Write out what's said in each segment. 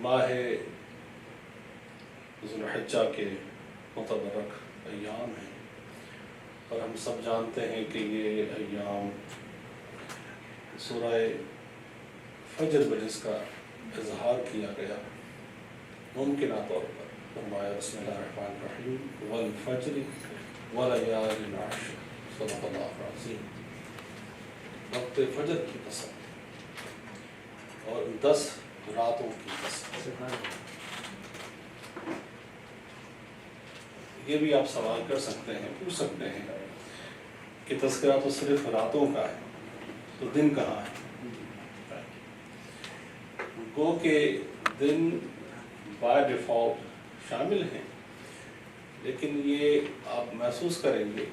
ماہ ذوالحجہ کے متبرک ایام ہیں، اور ہم سب جانتے ہیں کہ یہ ایام سورہ فجر میں جس کا اظہار کیا گیا ممکنہ طور پر فرمایا بسم اللہ الرحمن الرحیم والفجر ولیال عشر، صدق اللہ العظیم، وقت فجر کی قسم اور 10 راتوں کی قسم۔ یہ بھی آپ سوال کر سکتے ہیں، پوچھ سکتے ہیں کہ تذکرہ تو صرف راتوں کا ہے تو دن کہاں ہے؟ گو کہ دن بائی ڈیفالٹ شامل ہیں، لیکن یہ آپ محسوس کریں گے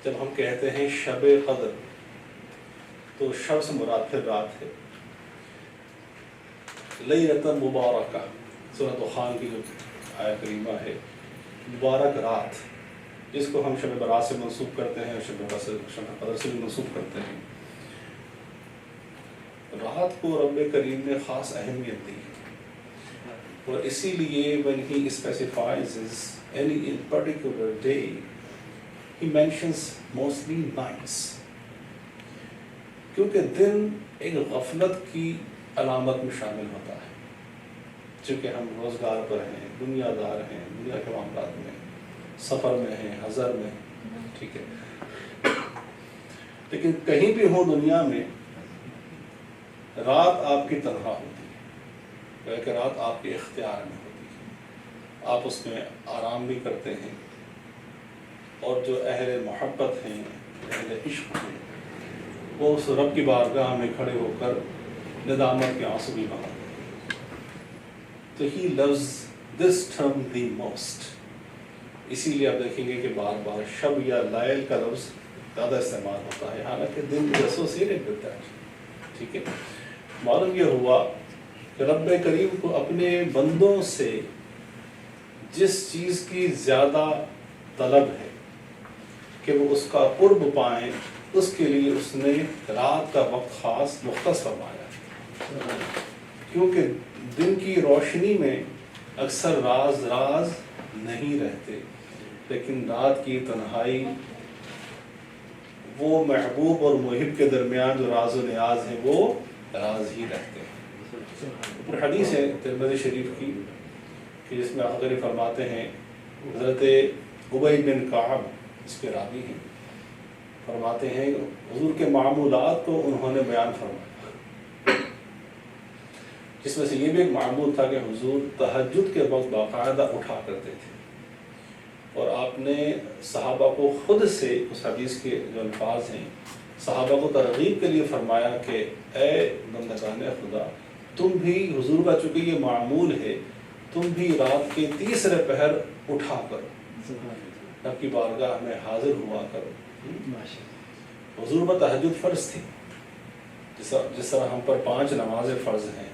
جب ہم کہتے ہیں شب قدر تو شب سے مراد پھر رات ہے۔ لیلۃ مبارکہ سورۃ دخان کی جو آیت کریمہ ہے، مبارک رات، جس کو ہم شب برات سے منسوب کرتے ہیں، شب قدر سے بھی منسوب کرتے ہیں۔ رات کو رب کریم نے خاص اہمیت دی ہے، اور اسی لیے when he specifies any particular day he mentions mostly nights، کیونکہ دن ایک غفلت کی علامت میں شامل ہوتا ہے، چونکہ ہم روزگار پر ہیں، دنیا دار ہیں، دنیا کے معاملات میں سفر میں ہیں، حضر میں، ٹھیک ہے، لیکن کہیں بھی ہو دنیا میں رات آپ کی تنہا ہوتی ہے، کہ رات آپ کے اختیار میں ہوتی ہے، آپ اس میں آرام بھی کرتے ہیں، اور جو اہل محبت ہیں، اہل عشق ہیں، وہ اس رب کی بارگاہ میں کھڑے ہو کر ندامت کے آنسو بھی بہاتے ہیں۔ تو he loves this term the most، اسی لیے آپ دیکھیں گے کہ بار بار شب یا لیل کا لفظ زیادہ استعمال ہوتا ہے، حالانکہ دن بھی ایسوسیٹڈ ود دیٹ، ٹھیک ہے۔ معلوم یہ ہوا کہ رب کریم کو اپنے بندوں سے جس چیز کی زیادہ طلب ہے کہ وہ اس کا قرب پائیں، اس کے لیے اس نے رات کا وقت خاص مختص فرمایا، کیونکہ دن کی روشنی میں اکثر راز نہیں رہتے، لیکن رات کی تنہائی وہ محبوب اور محب کے درمیان جو راز و نیاز ہیں وہ راز ہی رہتے ہیں۔ پر حدیث ہے ترمذی شریف کی کہ جس میں آقا کریم فرماتے ہیں، حضرت ابی بن کعب اس کے راوی ہیں، فرماتے ہیں حضور کے معمولات کو انہوں نے بیان فرمایا، جس میں سے یہ بھی ایک معمول تھا کہ حضور تہجد کے وقت باقاعدہ اٹھا کرتے تھے، اور آپ نے صحابہ کو خود سے اس حدیث کے جو الفاظ ہیں صحابہ کو ترغیب کے لیے فرمایا کہ اے بندگان خدا، تم بھی حضور کا چونکہ یہ معمول ہے، تم بھی رات کے تیسرے پہر اٹھا کر رب کی بارگاہ میں حاضر ہوا کرو۔ حضور پر تہجد فرض تھی، جس طرح ہم پر 5 نمازیں فرض ہیں،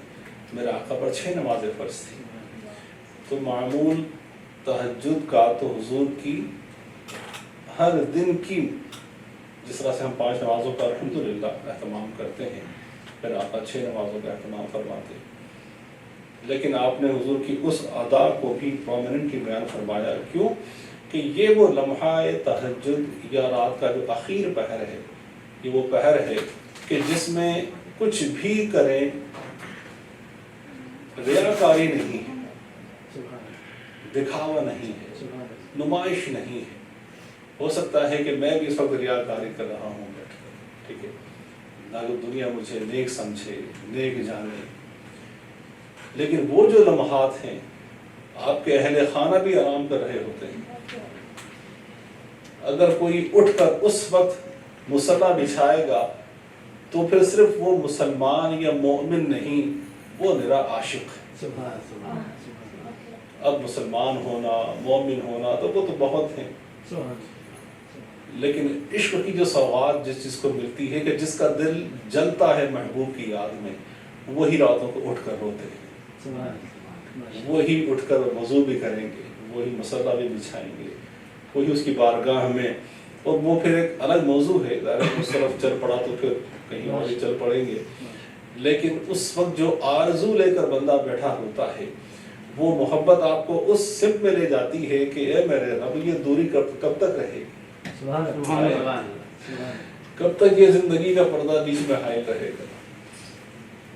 میرے آقا پر 6 نمازیں فرض تھی، تو معمول تہجد کا تو حضور کی ہر دن کی، جس طرح سے ہم 5 نمازوں کا الحمدللہ اہتمام کرتے ہیں، پھر آقا 6 نمازوں کا اہتمام فرماتے، لیکن آپ نے حضور کی اس ادا کو بھی پرومیننٹلی بیان فرمایا، کیوں کہ یہ وہ لمحہ تہجد یا رات کا جو اخیر پہر ہے، یہ وہ پہر ہے کہ جس میں کچھ بھی کریں ریاکاری نہیں ہے، دکھاوا نہیں ہے، نمائش نہیں ہے۔ ہو سکتا ہے کہ میں بھی اس وقت ریاکاری کر رہا ہوں بیٹھ کر، ٹھیک ہے، نہ کہ دنیا مجھے نیک سمجھے، نیک جانے، لیکن وہ جو لمحات ہیں آپ کے اہل خانہ بھی آرام کر رہے ہوتے ہیں، اگر کوئی اٹھ کر اس وقت مصلی بچھائے گا تو پھر صرف وہ مسلمان یا مومن نہیں، وہ نرا عاشق ہے۔ اب مسلمان ہونا، مومن ہونا تو وہ تو بہت ہیں، لیکن عشق کی جو سوغات جس چیز کو ملتی ہے کہ جس کا دل جلتا ہے محبوب کی یاد میں، وہی راتوں کو اٹھ کر روتے ہیں، وہی اٹھ کر وضو بھی کریں گے، وہی مصلی بھی بچھائیں گے، وہی اس کی بارگاہ میں، اور وہ پھر ایک الگ موضوع ہے، اس طرف چل پڑا تو پھر کہیں اور چل پڑیں گے، لیکن اس وقت جو آرزو لے کر بندہ بیٹھا ہوتا ہے وہ محبت آپ کو اس سمت میں لے جاتی ہے کہ اے میرے رب یہ دوری کب تک رہے گی، کب تک یہ زندگی کا پردہ بیچ میں حائل رہے گا،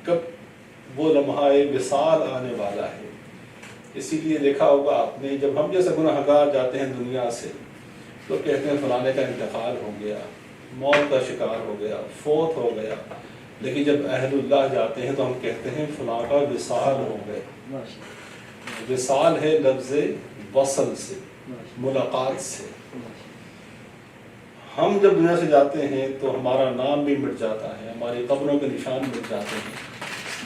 کب وہ لمحہ وصال آنے والا ہے۔ اسی لیے دیکھا ہوگا آپ نے جب ہم جیسے گناہگار جاتے ہیں دنیا سے تو کہتے ہیں فلانے کا انتقال ہو گیا، موت کا شکار ہو گیا، فوت ہو گیا، لیکن جب اہل اللہ جاتے ہیں تو ہم کہتے ہیں فلاں کا وصال ہو گیا۔ وصال ہے لفظ وصل سے، ملاقات سے۔ ہم جب دنیا سے جاتے ہیں تو ہمارا نام بھی مٹ جاتا ہے، ہماری قبروں کے نشان مٹ جاتے ہیں،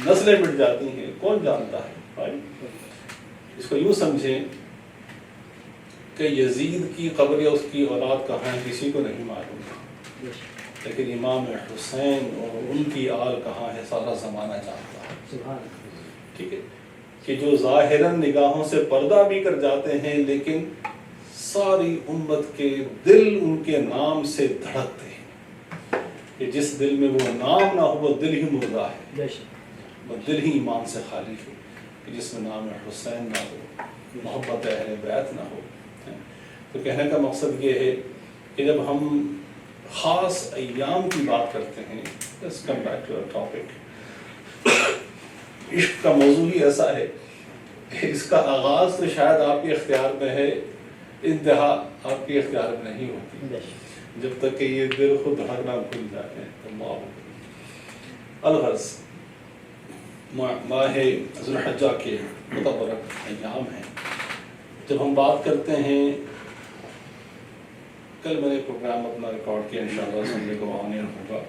نسلیں مٹ جاتی ہیں، کون جانتا ہے؟ اس کو یوں سمجھیں کہ یزید کی قبر یا اس کی اولاد کہاں ہے کسی کو نہیں معلوم، لیکن امام حسین اور ان کی آل کہاں ہے سارا زمانہ جانتا ہے۔ ٹھیک ہے کہ جو ظاہراً نگاہوں سے پردہ بھی کر جاتے ہیں لیکن ساری امت کے دل ان کے نام سے دھڑکتے ہیں، کہ جس دل میں وہ نام نہ ہو وہ دل ہی مردہ ہے، وہ دل ہی ایمان سے خالی ہے، کہ جس میں نام حسین نہ ہو، محبت اہل بیت نہ ہو۔ تو کہنے کا مقصد یہ ہے کہ جب ہم خاص ایام کی بات کرتے ہیں، let's come back to our topic، عشق کا موضوع ہی ایسا ہے کہ اس کا آغاز تو شاید آپ کے اختیار میں ہے، انتہا آپ کے اختیار میں نہیں ہوتی جب تک کہ یہ دل خود دھڑکنا بھول جائے۔ الغرض ماہ ذو الحجہ کے متبرک ایام ہیں۔ جب ہم بات کرتے ہیں، کل میں نے پروگرام اپنا ریکارڈ کیا، انشاءاللہ سنڈے کو آن ایئر ہوگا،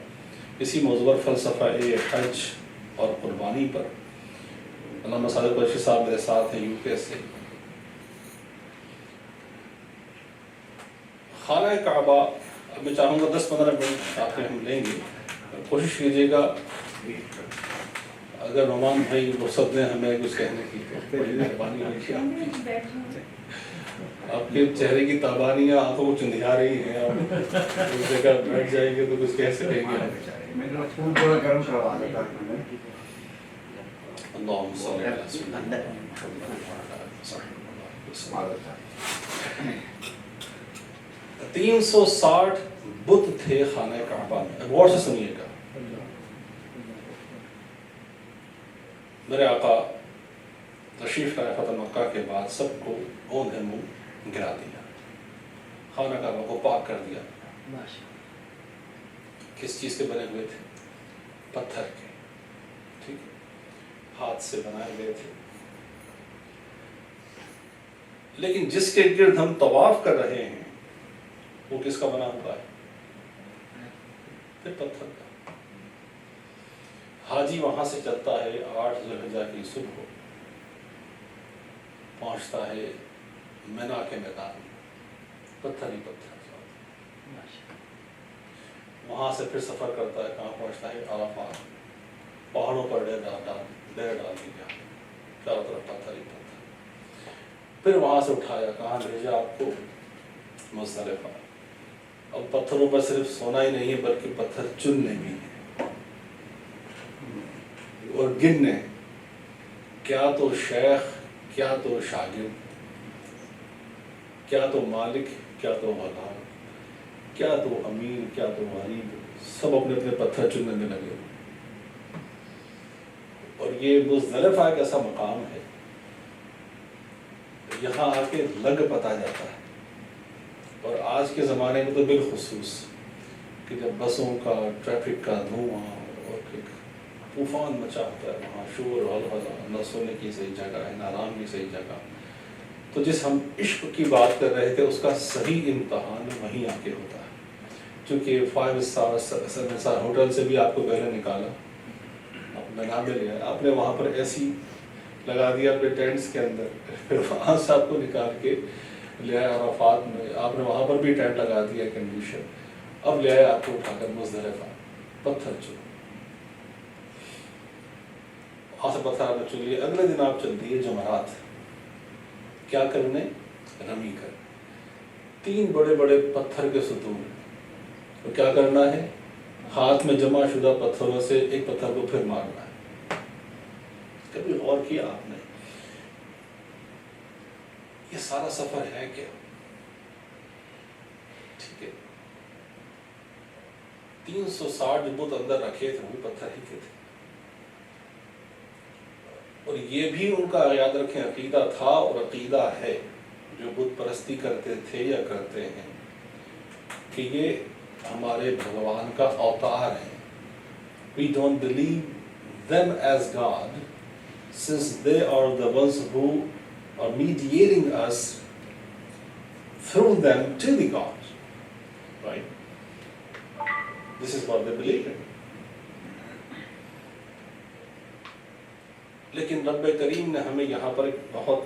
اسی موضوع پر فلسفہ حج اور قربانی پر۔ علامہ صادق قریشی صاحب میرے ساتھ ہیں یو کے سے۔ خانہ کعبہ، اب میں چاہوں گا 10-15 منٹ آپ کے ہم لیں گے، کوشش کیجیے گا اگر نعمان بھائی رخصت دیں ہمیں کچھ کہنے کی تو بڑی مہربانی ہوگی۔ آپ کے چہرے کی تابانیاں آنکھوں کو چندھیا رہی ہیں، آپ اس جگہ بیٹھ جائیں گے تو کچھ کہہ سکیں گے۔ اللہم صلی علی سیدنا محمد۔ 360 بت تھے خانہ کعبہ میں، غور سے سنیے گا۔ میرے آقا تشریف لائے فتح مکہ کے بعد سب کو اوندھے منہ گرا دیا، خانہ کعبہ کو پاک کر دیا۔ کس چیز کے بنے ہوئے تھے؟ پتھر کے، ٹھیک ہے، ہاتھ سے بنائے گئے تھے، لیکن جس کے گرد ہم طواف کر رہے ہیں وہ کس کا بنا ہوا ہے؟ پھر پتھر کا۔ حاجی وہاں سے چلتا ہے 8 ذو الحجہ کی صبح کو، پہنچتا ہے مینا کے میدان میں، پتھر ہی پتھر، وہاں سے پھر سفر کرتا ہے، کہاں پہنچتا ہے؟ عرفات، پہاڑوں پر ڈیر ڈال دیا، چاروں طرف پتھر ہی پتھر۔ پھر وہاں سے اٹھایا، کہاں بھیجا آپ کو؟ مزدلفہ۔ اب پتھروں پر صرف سونا ہی نہیں ہے بلکہ پتھر چننے بھی ہیں اور گننے، کیا تو شیخ، کیا تو شاگرد، کیا تو مالک، کیا تو غلام، کیا تو امیر، کیا تو غریب، سب اپنے اپنے پتھر چننے میں لگے۔ اور یہ مزدلفہ ایک ایسا مقام ہے یہاں آ کے لگ پتا جاتا ہے، اور آج کے زمانے میں تو بالخصوص کہ جب بسوں کا، ٹریفک کا دھواں اور ایک طوفان مچا ہوتا ہے، وہاں شور ہلہلہ، نہ سونے کی صحیح جگہ ہے، نہ آرام کی صحیح جگہ، تو جس ہم عشق کی بات کر رہے تھے اس کا صحیح امتحان وہیں آ کے ہوتا ہے۔ چونکہ 5 اسٹار 7 اسٹار ہوٹل سے بھی آپ کو پہلے نکالا، آپ نے نام لیا، آپ نے وہاں پر ایسی لگا دیا اپنے ٹینٹس کے اندر، پھر وہاں سے آپ کو نکال کے لے آئے عرفات میں، آپ نے وہاں پر بھی ٹینٹ لگا دیا کنڈیشن، اب لے آئے آپ کو اٹھا کر مزدلفہ، پتھر چلو، وہاں سے پتھر آپ نے چل لیے۔ اگلے دن آپ چل دیے جمرات، کیا کرنے؟ رمی کر 3 بڑے بڑے پتھر کے ستون، تو کیا کرنا ہے؟ ہاتھ میں جمع شدہ پتھروں سے ایک پتھر کو پھر مارنا ہے. کبھی غور کیا آپ نے یہ سارا سفر ہے کیا؟ ٹھیک ہے، 360 بت اندر رکھے تھے وہ پتھر ہی کے تھے، اور یہ بھی ان کا یاد رکھیں عقیدہ تھا اور عقیدہ ہے جو بت پرستی کرتے تھے یا کرتے ہیں کہ یہ ہمارے بھگوان کا اوتار ہے. We don't believe them as God since they are the ones who are mediating us through them to the God. Right? This is what they believe in. لیکن رب کریم نے ہمیں یہاں پر ایک بہت،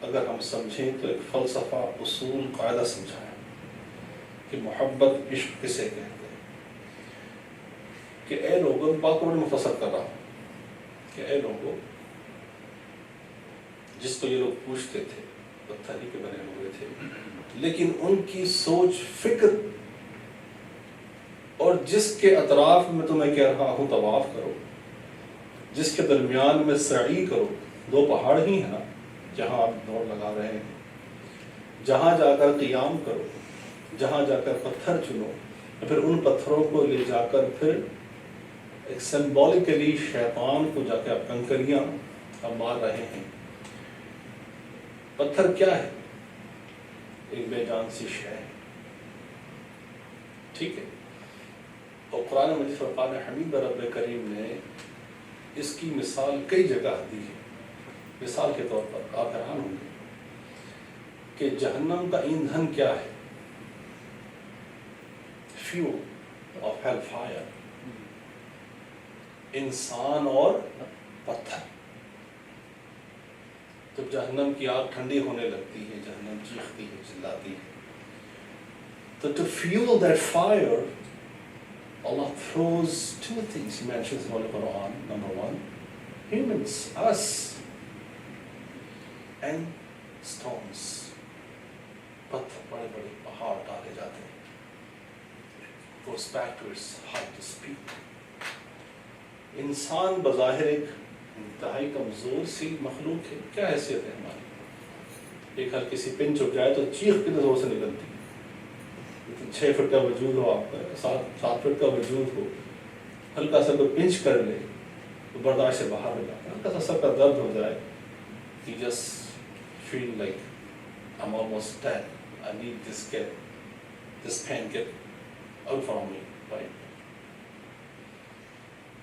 اگر ہم سمجھیں تو ایک فلسفہ، اصول، قاعدہ سمجھایا کہ محبت عشق کسے کہتے ہیں. کہ اے لوگوں، بات کو بڑی مختصر کر رہا ہوں، کہ اے لوگوں، جس کو یہ لوگ پوچھتے تھے پتھر ہی کے بنے ہوئے تھے، لیکن ان کی سوچ، فکر، اور جس کے اطراف میں تمہیں کہہ رہا ہوں طواف کرو، جس کے درمیان میں سعی کرو، 2 پہاڑ ہی ہیں نا جہاں آپ دوڑ لگا رہے ہیں، جہاں جا کر قیام کرو، جہاں جا کر پتھر چنو، پھر ان پتھروں کو لے جا کر پھر ایک سمبولکلی شیطان کو جا کے آپ کنکریاں ہم مار رہے ہیں. پتھر کیا ہے؟ ایک بے جان سی شے ہے. ٹھیک ہے، اور قرآن مجید فرقان حمید رب کریم نے اس کی مثال کئی جگہ دی ہے. مثال کے طور پر آپ حیران ہوں گے کہ جہنم کا ایندھن کیا ہے؟ فیول آف ہیل فائر، انسان اور پتھر. جب جہنم کی آگ ٹھنڈی ہونے لگتی ہے، جہنم چیختی ہے، چلاتی ہے، تو to fuel that fire Allah throws 2 things He mentions in the Quran. Number 1, humans, us, and stones. پتھر، بڑے بڑے پہاڑ ڈالے جاتے ہیں. Goes back to its height to speak. انسان بظاہر ایک انتہائی کمزور سی مخلوق ہے. کیا حیثیت ہے ہماری؟ ایک ہلکی سی پن چک جائے تو چیخ کتنے زور سے نکلتی ہے. 6 فٹ کا وجود ہو آپ کا، 7 فٹ کا وجود ہو، ہلکا سا کوئی پنچ کر لے تو برداشت سے باہر ہو جاتا ہے. ہلکا سا سر کا درد ہو جائے، you just feel like I'm almost dead. I need this pain get out from me. Right?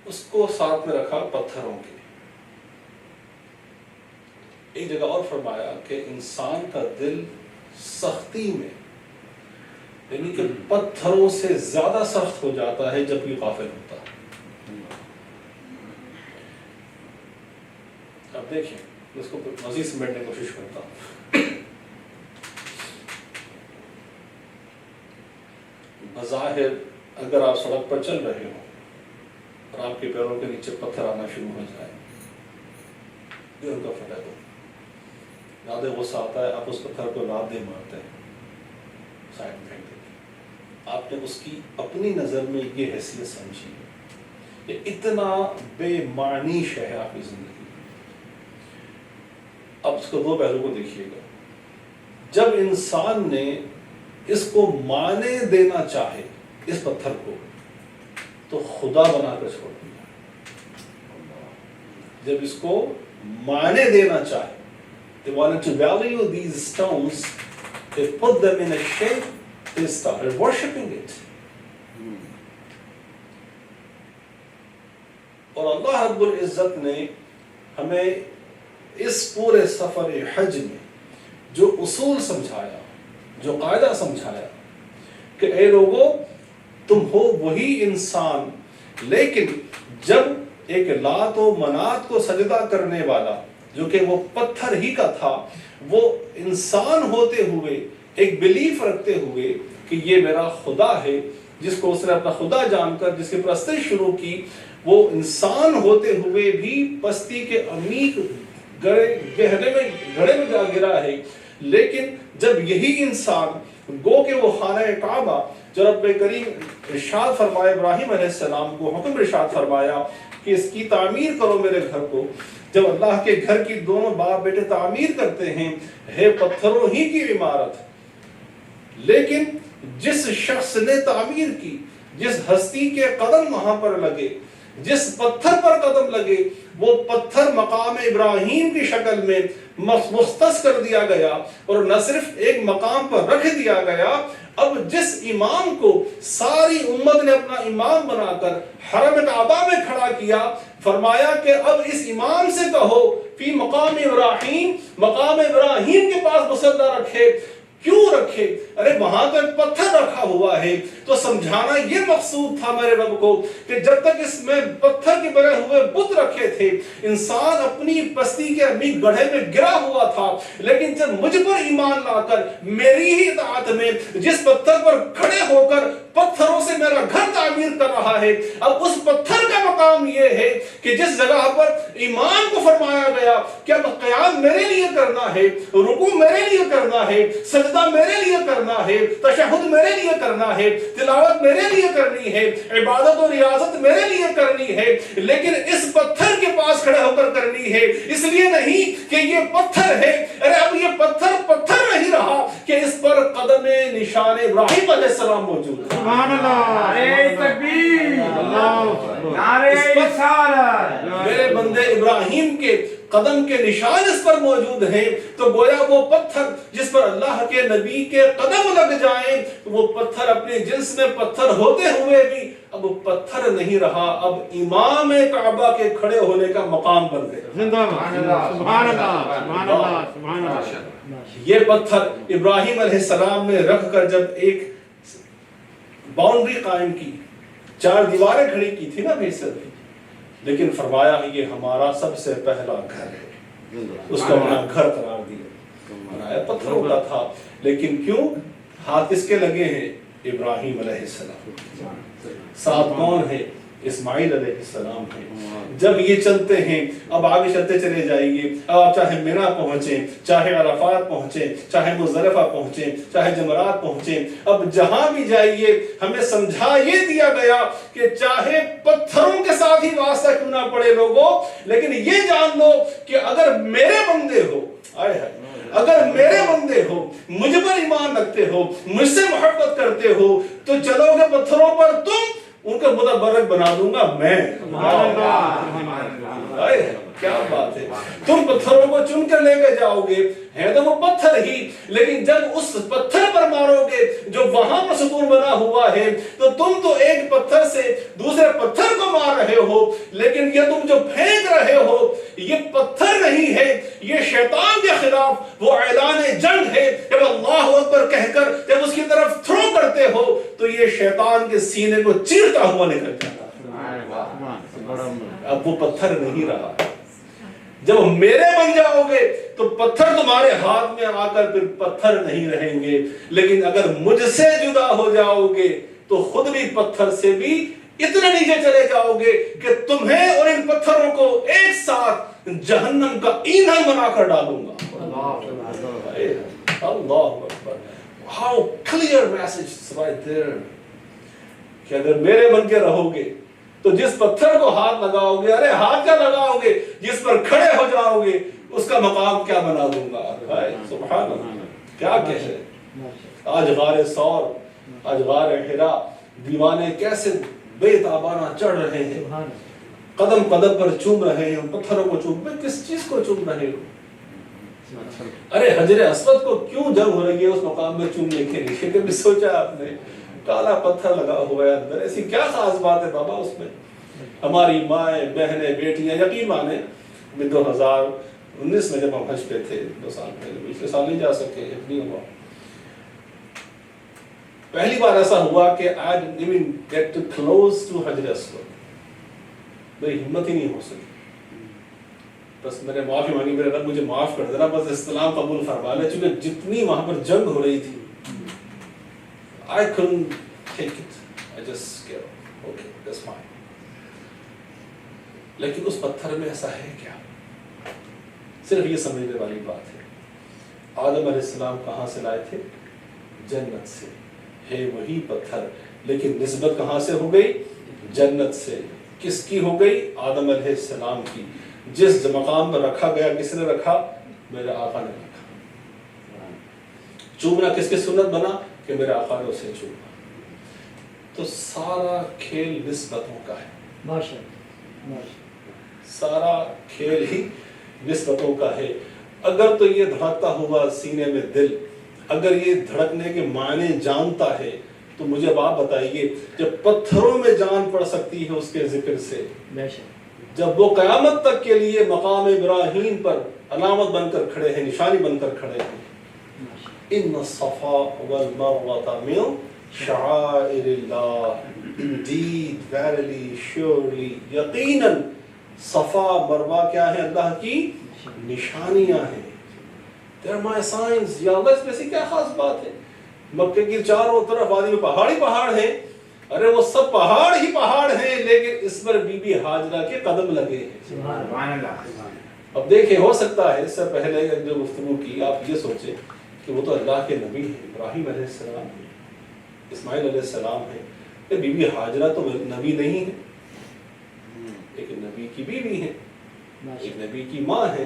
اس کو ساتھ میں رکھا پتھروں کے. ایک جگہ اور فرمایا کہ انسان کا دل سختی میں، یعنی کہ پتھروں سے زیادہ سخت ہو جاتا ہے جب یہ غافل ہوتا ہے. اب دیکھیں، اس کو مزید سمجھنے کی کوشش کرتا ہوں. بظاہر اگر آپ سڑک پر چل رہے ہو اور آپ کے پیروں کے نیچے پتھر آنا شروع ہو جائے، یہ ان کا فتح ہو، لادے غصہ آتا ہے، آپ اس پتھر کو لادے مارتے ہیں، سائڈ میں پھینک دیتے ہیں. آپ نے اس کی اپنی نظر میں یہ حیثیت سمجھی کہ اتنا بے معنی شے ہے آپ کی زندگی. اب اس کو 2 پہلو کو دیکھیے گا. جب انسان نے اس کو معنی دینا چاہے اس پتھر کو، تو خدا بنا کر چھوڑ دیا. جب اس کو معنی دینا چاہے، they wanted to value these stones, they put them in a shape, they started worshipping it. اور اللہ رب العزت نے ہمیں اس پورے سفر حج میں جو اصول سمجھایا، جو قاعدہ سمجھایا کہ اے لوگو، تم ہو وہی انسان، لیکن جب ایک لات و منات کو سجدہ کرنے والا جو کہ وہ پتھر ہی کا تھا، وہ انسان ہوتے ہوئے ایک بلیف رکھتے ہوئے کہ یہ میرا خدا ہے، جس کو اس نے اپنا خدا جان کر جس کی پرستش شروع کی، وہ انسان ہوتے ہوئے بھی پستی کے عمیق گہرے میں جا گرا ہے. لیکن جب یہی انسان گو کہ وہ خانہ کعبہ جو رب کریم ارشاد فرمایا ابراہیم علیہ السلام کو حکم ارشاد فرمایا کہ اس کی تعمیر کرو میرے گھر کو، جب اللہ کے گھر کی دونوں باپ بیٹے تعمیر کرتے ہیں ہے پتھروں ہی کی عمارت، لیکن جس شخص نے تعمیر کی، جس ہستی کے قدم وہاں پر لگے، جس پتھر پر قدم لگے، وہ پتھر مقام ابراہیم کی شکل میں مختص کر دیا گیا، اور نہ صرف ایک مقام پر رکھ دیا گیا، اب جس امام کو ساری امت نے اپنا امام بنا کر حرم کعبہ میں کھڑا کیا، فرمایا کہ اب اس امام سے کہو فی مقام ابراہیم، مقام ابراہیم کے پاس مصلی رکھے۔ کیوں رکھے؟ ارے وہاں تو ایک پتھر رکھا ہوا ہے۔ تو سمجھانا یہ مقصود تھا میرے رب کو کہ جب تک اس میں پتھر کے بنے ہوئے بت رکھے تھے، انسان اپنی پستی کے امی گڑھے میں گرا ہوا تھا، لیکن جب مجھ پر ایمان لا کر میری ہی اطاعت میں جس پتھر پر کھڑے ہو کر پتھروں سے میرا گھر تعمیر کر رہا ہے، اب اس پتھر کا مقام یہ ہے کہ جس جگہ پر ایمان کو فرمایا گیا کہ اب قیام میرے لیے کرنا ہے، رکوع میرے لیے کرنا ہے، سجدہ میرے لیے کرنا ہے، تشہد میرے لیے کرنا ہے، تلاوت میرے لیے کرنی ہے، عبادت و ریاضت میرے لیے کرنی ہے، لیکن اس پتھر کے پاس کھڑے ہو کر کرنی ہے۔ اس لیے نہیں کہ یہ پتھر ہے، ارے اب یہ پتھر پتھر نہیں رہا کہ اس پر قدم نشان ابراہیم علیہ السلام موجود ہے۔ سبحان اللہ، نعرہ تکبیر، نعرہ رسالت۔ میرے بندے ابراہیم کے قدم کے نشان اس پر موجود ہیں، تو گویا وہ پتھر جس پر اللہ کے نبی کے قدم لگ جائیں، وہ پتھر اپنے جنس میں پتھر ہوتے ہوئے بھی اب پتھر نہیں رہا، اب امام کعبہ کے کھڑے ہونے کا مقام بن گئے۔ سبحان اللہ، سبحان اللہ، سبحان اللہ، سبحان اللہ۔ یہ پتھر ابراہیم علیہ السلام نے رکھ کر جب ایک باؤنڈری قائم کی، 4 دیواریں کھڑی کی تھی نا بیسر کی، لیکن فرمایا یہ ہمارا سب سے پہلا گھر ہے، اس کو اپنا گھر قرار دیا۔ بنایا پتھروں کا تھا، لیکن کیوں؟ ہاتھ اس کے لگے ہیں ابراہیم علیہ السلام، ساتھ کون ہے؟ اسماعیل علیہ السلام ہے۔ جب یہ چلتے ہیں، اب آگے چلتے چلے جائیے، اب آپ چاہے مینا پہنچیں، چاہے عرفات پہنچیں، چاہے مزدلفہ پہنچیں، چاہے جمرات پہنچیں، اب جہاں بھی جائیے ہمیں سمجھا یہ دیا گیا کہ چاہے پتھروں کے ساتھ ہی واسطہ کیوں نہ پڑے لوگوں، لیکن یہ جان لو کہ اگر میرے بندے ہو، اگر میرے بندے ہو، مجھ پر ایمان رکھتے ہو، مجھ سے محبت کرتے ہو، تو چلو گے پتھروں پر تم، ان کا متبرک بنا دوں گا میں۔ کیا بات ہے، تم پتھروں کو چن کر لے کے جاؤ گے، ہے تو وہ پتھر ہی، لیکن جب اس پتھر پر مارو گے جو وہاں پر ستون بنا ہوا ہے، تو تم تو ایک پتھر سے دوسرے پتھر کو مار رہے ہو، لیکن یہ تم جو پھینک رہے ہو یہ پتھر نہیں ہے، یہ شیطان کے خلاف وہ اعلان جنگ ہے۔ جب اللہ اکبر کہہ کر جب اس کی طرف تھرو کرتے ہو تو یہ شیطان کے سینے کو چیرتا ہوا نکل جاتا ہے۔ اب وہ پتھر نہیں رہا۔ جب میرے بن جاؤ گے تو پتھر تمہارے ہاتھ میں آ کر پھر پتھر نہیں رہیں گے، لیکن اگر مجھ سے جدا ہو جاؤ گے تو خود بھی پتھر سے بھی اتنے نیچے چلے جاؤ گے کہ تمہیں اور ان پتھروں کو ایک ساتھ جہنم کا ایندھن بنا کر ڈالوں گا۔ اللہ اکبر، how clear message right there، کہ اگر میرے بن کے رہو گے تو جس پتھر کو ہاتھ لگاؤ گے، ارے ہاتھ کیا لگاؤ گے، جس پر کھڑے ہو جاؤ گے اس کا مقام کیا بنا دوں گا۔ سبحان اللہ، کیا کہہ رہے، آج غار ثور، آج غار حرا، دیوانے کیسے بے تابانہ چڑھ رہے ہیں، قدم قدم پر چوم رہے ہیں، پتھروں کو چوم، کس چیز کو چوم رہے ہو؟ ارے حجر اسود کو کیوں جنگ ہو رہی ہے اس مقام میں چومنے کے لیے؟ کبھی سوچا آپ نے؟ کالا پتھر لگا ہوا ہے اندر، ایسی کیا خاص بات ہے بابا اس میں؟ ہماری مائیں بہنیں بیٹیاں، یقین مانے 2019 میں جب ہم حج پہ تھے، 2 سال پہلے، پچھلے سال نہیں جا سکے، نہیں ہوا، پہلی بار ایسا ہوا کہ I didn't even get too close to حجر اسود، میری ہمت ہی نہیں ہو سکی۔ بس میں نے معافی مانگی، میرے رب مجھے معاف کر دینا، بس اسلام قبول فرما لے، چونکہ جتنی وہاں پر جنگ ہو رہی تھی I couldn't take it, I just gave up, okay, that's fine۔ لیکن اس پتھر میں ایسا ہے کیا؟ صرف یہ سمجھنے والی بات ہے، آدم علیہ السلام کہاں سے لائے تھے؟ جنت سے، ہے وہی پتھر، لیکن نسبت کہاں سے ہو گئی؟ جنت سے۔ کس کی ہو گئی؟ آدم علیہ السلام کی۔ جس مقام پر رکھا گیا کس نے رکھا؟ میرے آقا نے رکھا۔ چومنا کس کی سنت بنا؟ کہ میرے آقا نے اسے چوما۔ تو سارا کھیل نسبتوں کا ہے، سارا کھیل ہی نسبتوں کا ہے۔ اگر تو یہ دھڑکتا ہوا سینے میں دل، اگر یہ دھڑکنے کے معنی جانتا ہے تو مجھے آپ بتائیے، جب پتھروں میں جان پڑ سکتی ہے اس کے ذکر سے، جب وہ قیامت تک کے لیے مقام ابراہیم پر علامت بن کر کھڑے ہیں، نشانی بن کر کھڑے ہیں، ان الصفا والمروہ من شعائر اللہ، indeed verily surely یقیناً صفا مروہ کیا ہے؟ اللہ کی نشانیاں ہیں۔ They are my signs۔ یا اللہ اس میں سے کیا خاص بات ہے؟ مکہ کی چاروں طرف وادی میں پہاڑ ہی پہاڑ ہیں، ارے وہ سب پہاڑ ہی پہاڑ ہیں، لیکن اس پر بی بی ہاجرہ کے قدم لگے ہیں۔ سبحان اللہ۔ اب دیکھیں، ہو سکتا ہے اس سے پہلے جو گفتگو کی آپ یہ سوچیں کہ وہ تو اللہ کے نبی ہیں، ابراہیم علیہ السلام ہیں، اسماعیل علیہ السلام ہیں، بی بی ہاجرہ تو نبی نہیں ہے، ایک نبی کی بیوی ہے، ایک نبی کی ماں ہے۔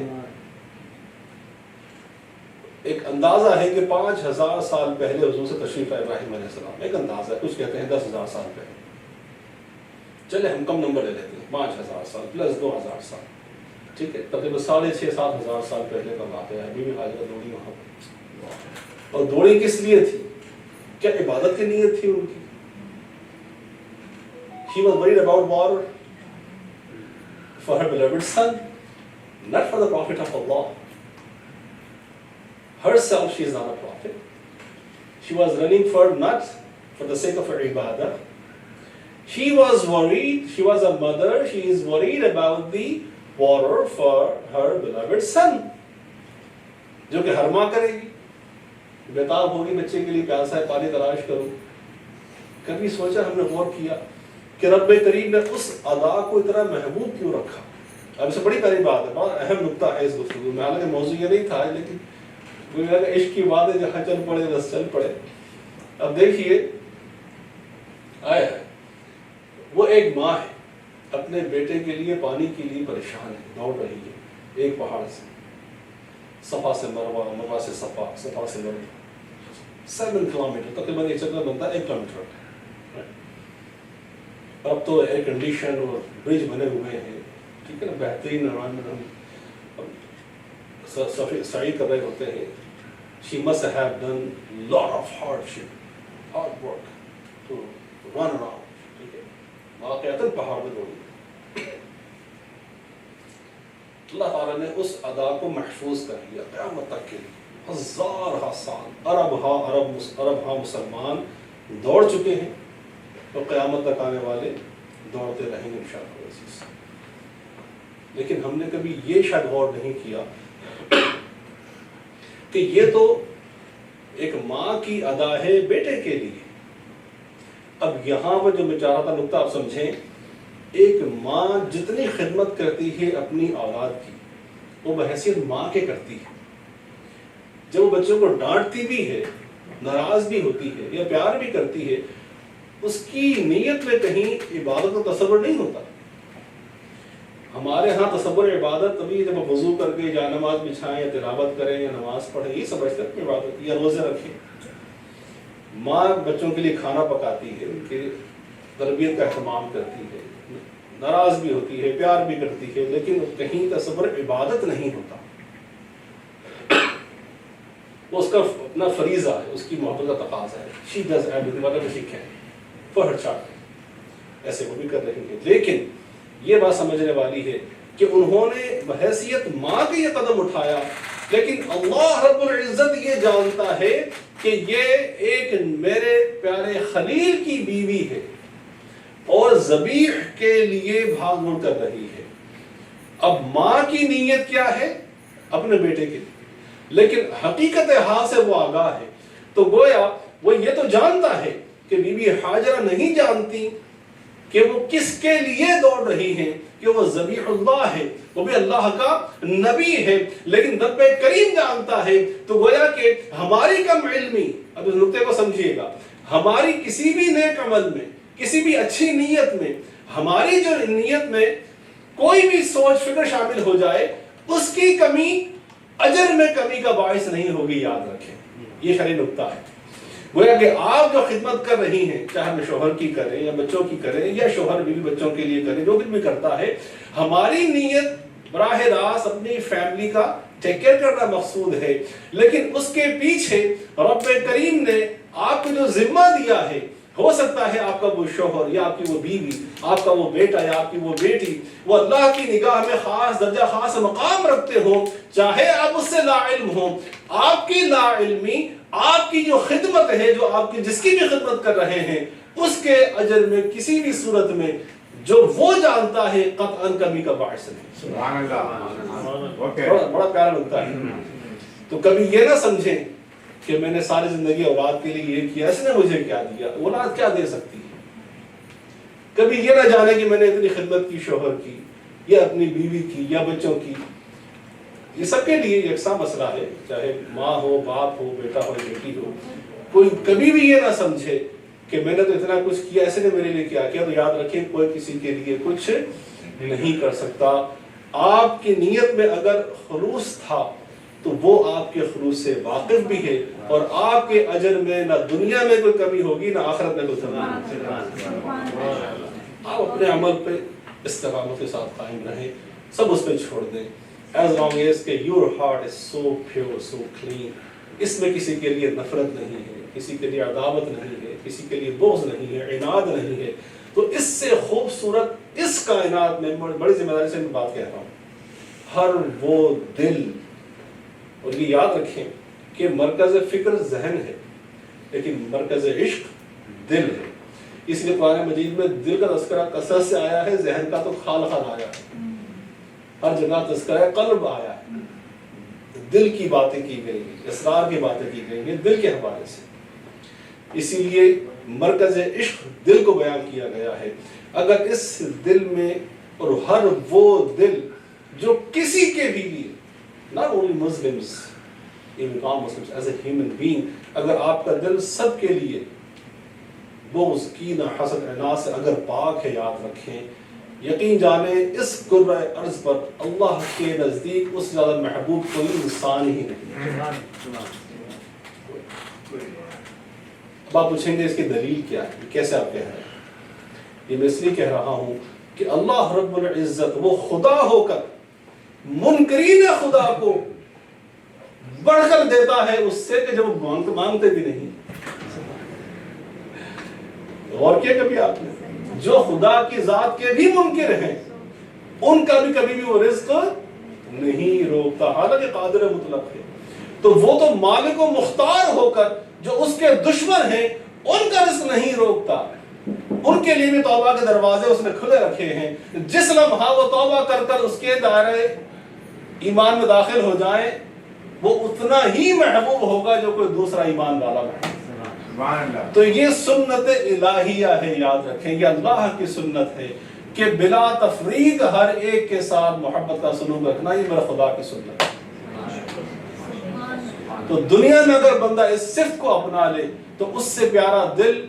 ایک اندازہ ہے کہ 5000 سال پہلے حضور سے تشریف ہے ابراہیم علیہ السلام، ایک اندازہ ہے، کچھ کہتے ہیں 10,000 سال پہلے، چلے ہم کم نمبر لے لیتے ہیں، 5000 سال پلس 2000 سال، ٹھیک ہے، تقریباً 6,500-7,000 سال پہلے کا واقعہ ہے۔ بی بی ہاجرہ دوڑی وہاں پر، اور دوڑی کس لیے تھی؟ کیا عبادت کی نیت تھی ان کی؟ She was worried about water for her beloved son, not for the prophet of Allah. Herself, she is not a prophet. She was running not for the sake of her ibadah. She was worried, she was a mother, she is worried about the water for her beloved son. جو کہ ہر ماں کرے گی، بیتاب ہوگی بچے کے لیے، پیاسا ہے پانی تلاش کرو۔ کبھی سوچا ہم نے غور کیا کہ رب کریم نے اس ادا کو اتنا محبوب کیوں رکھا؟ اب اس سے بڑی پیاری بات ہے، بہت اہم نکتہ ہے اس گفتگو میں، حالانکہ موضوع یہ نہیں تھا، لیکن عشق کی بات ہے، جہاں چل پڑے بس چل پڑے۔ اب دیکھیے، آئے وہ ایک ماں ہے، اپنے بیٹے کے لیے پانی کے لیے پریشان ہے، دوڑ رہی ہے ایک پہاڑ سے، صفا سے مروہ، مروہ سے صفا، صفا سے مروہ، 7 کلومیٹر، تقریباً ایک چکر بنتا ہے 1 کلومیٹر۔ اب تو ایئر کنڈیشن اور برج بنے ہوئے ہیں، ٹھیک ہے نا، بہترین انوائرمنٹ، ہم سعی کر رہے ہوتے ہیں۔ She must have done lot of hardship, hard work to run around، ٹھیک ہے، واقعتاً پہاڑ میں دوڑی۔ اللہ تعالیٰ نے اس ادا کو محفوظ کر لیا قیامت تک کے لیے، 1000 سال، عرب ہاں مسلمان دوڑ چکے ہیں، تو قیامت تک آنے والے دوڑتے رہیں گے انشاءاللہ عزیز۔ لیکن ہم نے کبھی یہ شاید غور نہیں کیا کہ یہ تو ایک ماں کی ادا ہے بیٹے کے لیے۔ اب یہاں پر جو میں چاہ رہا تھا نکتہ آپ سمجھیں، ایک ماں جتنی خدمت کرتی ہے اپنی اولاد کی، وہ بحیثیت ماں کے کرتی ہے۔ جب وہ بچوں کو ڈانٹتی بھی ہے، ناراض بھی ہوتی ہے یا پیار بھی کرتی ہے، اس کی نیت میں کہیں عبادت کا تصور نہیں ہوتا۔ ہمارے ہاں تصور عبادت تبھی جب آپ وضو کر کے یا نماز بچھائیں یا تلاوت کریں یا نماز پڑھیں، یہ سمجھتے ہیں عبادت، یا روزے رکھیں۔ ماں بچوں کے لیے کھانا پکاتی ہے، ان کے تربیت کا اہتمام کرتی ہے، ناراض بھی ہوتی ہے، پیار بھی کرتی ہے، لیکن کہیں تصور عبادت نہیں ہوتا۔ وہ اس کا اپنا فریضہ ہے، اس کی محبت کا تقاضا ہے۔ She does everything whatever she can for her child۔ ایسے وہ بھی کر رہی ہے، لیکن یہ بات سمجھنے والی ہے کہ انہوں نے بحیثیت ماں کے یہ قدم اٹھایا، لیکن اللہ رب العزت یہ جانتا ہے کہ یہ ایک میرے پیارے خلیل کی بیوی ہے اور ذبیح کے لیے بھاگ دوڑ کر رہی ہے۔ اب ماں کی نیت کیا ہے؟ اپنے بیٹے کے لیے، لیکن حقیقت حال سے وہ آگاہ ہے، تو گویا وہ یہ تو جانتا ہے کہ بی بی ہاجرہ نہیں جانتی کہ وہ کس کے لیے دوڑ رہی ہیں، کہ وہ ذبیح اللہ ہے، وہ بھی اللہ کا نبی ہے، لیکن رب کریم جانتا ہے۔ تو گویا کہ ہماری کم علمی، اب اس نقطے کو سمجھیے گا، ہماری کسی بھی نیک عمل میں، کسی بھی اچھی نیت میں، ہماری جو نیت میں کوئی بھی سوچ فکر شامل ہو جائے، اس کی کمی اجر میں کمی کا باعث نہیں ہوگی، یاد رکھیں، یہ شرعی نکتہ ہے۔ گویا کہ آپ جو خدمت کر رہی ہیں، چاہے ہم شوہر کی کریں یا بچوں کی کریں، یا شوہر بیوی بچوں کے لیے کریں، جو کچھ بھی کرتا ہے، ہماری نیت براہ راست اپنی فیملی کا ٹیک کیئر کرنا مقصود ہے، لیکن اس کے پیچھے رب کریم نے آپ کو جو ذمہ دیا ہے، ہو سکتا ہے آپ کا وہ شوہر یا آپ کی وہ بیوی، آپ کا وہ بیٹا یا آپ کی وہ بیٹی، وہ اللہ کی نگاہ میں خاص درجہ، خاص مقام رکھتے ہوں، چاہے آپ اس سے لا علم ہوں، آپ کی لا علمی، آپ کی جو خدمت ہے، جو آپ کی جس کی بھی خدمت کر رہے ہیں، اس کے اجر میں کسی بھی صورت میں جو وہ جانتا ہے قطعاً کمی کا باعث نہیں۔ سبحان اللہ، بڑا پیارا لگتا ہے۔ تو کبھی یہ نہ سمجھیں کہ میں نے ساری زندگی اولاد کے لیے یہ کیا، اس نے مجھے کیا دیا، اولاد کیا دے سکتی ہے۔ کبھی یہ نہ جانے کہ میں نے اتنی خدمت کی شوہر کی یا اپنی بیوی کی یا بچوں کی، یہ سب کے لیے یکساں مسئلہ ہے، چاہے ماں ہو، باپ ہو، بیٹا ہو، بیٹی ہو۔ کوئی کبھی بھی یہ نہ سمجھے کہ میں نے تو اتنا کچھ کیا، ایسے نے میرے لیے کیا کیا، تو یاد رکھیں کوئی کسی کے لیے کچھ نہیں کر سکتا۔ آپ کی نیت میں اگر خلوص تھا تو وہ آپ کے خلوص سے واقف بھی ہے، اور آپ کے اجر میں نہ دنیا میں کوئی کمی ہوگی نہ آخرت میں کوئی کمی ہوگی۔ آپ اپنے عمل پہ استقامت کے ساتھ قائم رہیں، سب اس پہ چھوڑ دیں، as long as کہ your heart is so pure, so clean، اس میں کسی کے لیے نفرت نہیں ہے، کسی کے لیے عداوت نہیں ہے، کسی کے لیے بغض نہیں ہے، عناد نہیں ہے، تو اس سے خوبصورت اس کائنات میں، بڑی ذمہ داری سے میں بات کہہ رہا ہوں، ہر وہ دل، اور یہ یاد رکھیں کہ مرکز فکر ذہن ہے لیکن مرکز عشق دل ہے، اس لیے قرآن مجید میں دل کا تذکرہ کثرت سے آیا ہے، ذہن کا تو خال خال آیا ہے، ہر جگہ تذکرہ قلب آیا ہے، دل کی باتیں کی گئی ہیں، اسرار کی باتیں کی گئی ہیں دل کے حوالے سے، اسی لیے مرکز عشق دل کو بیان کیا گیا ہے۔ اگر اس دل میں، اور ہر وہ دل جو کسی کے بھی لیے، not only Muslims, even non-Muslims, as a human being، اگر آپ کا دل سب کے لیے بغض، کینہ، حسد، عناد سے اگر پاک ہے، یاد رکھیں، یقین جانیں اس کرۂ ارض پر اللہ کے نزدیک اس سے زیادہ محبوب کوئی انسان ہی نہیں۔ اب آپ پوچھیں گے اس کی دلیل کیا ہے، کیسے آپ کہہ رہے ہیں؟ یہ میں اس لیے کہہ رہا ہوں کہ اللہ رب العزت وہ خدا ہو کر منکرین خدا کو بڑھ کر دیتا ہے اس سے کہ جب وہ مانگتے بھی نہیں۔ غور کیا کبھی آپ نے؟ جو خدا کی ذات کے بھی منکر ہیں ان کا بھی کبھی بھی وہ رزق نہیں روکتا، حالانکہ قادر مطلق ہے، تو وہ تو مالک و مختار ہو کر جو اس کے دشمن ہیں ان کا رزق نہیں روکتا، ان کے لیے بھی توبہ کے دروازے اس نے کھلے رکھے ہیں، جس لمحہ وہ توبہ کر کر اس کے دائرے ایمان میں داخل ہو جائیں وہ اتنا ہی محبوب ہوگا جو کوئی دوسرا ایمان والا محبوب۔ تو یہ سنت الہیہ ہے، یاد رکھیں، یہ اللہ کی سنت ہے کہ بلا تفریق ہر ایک کے ساتھ محبت کا سلوک رکھنا، یہ میرا خدا کی سنت ہے۔ تو دنیا میں اگر بندہ اس صفت کو اپنا لے تو اس سے پیارا دل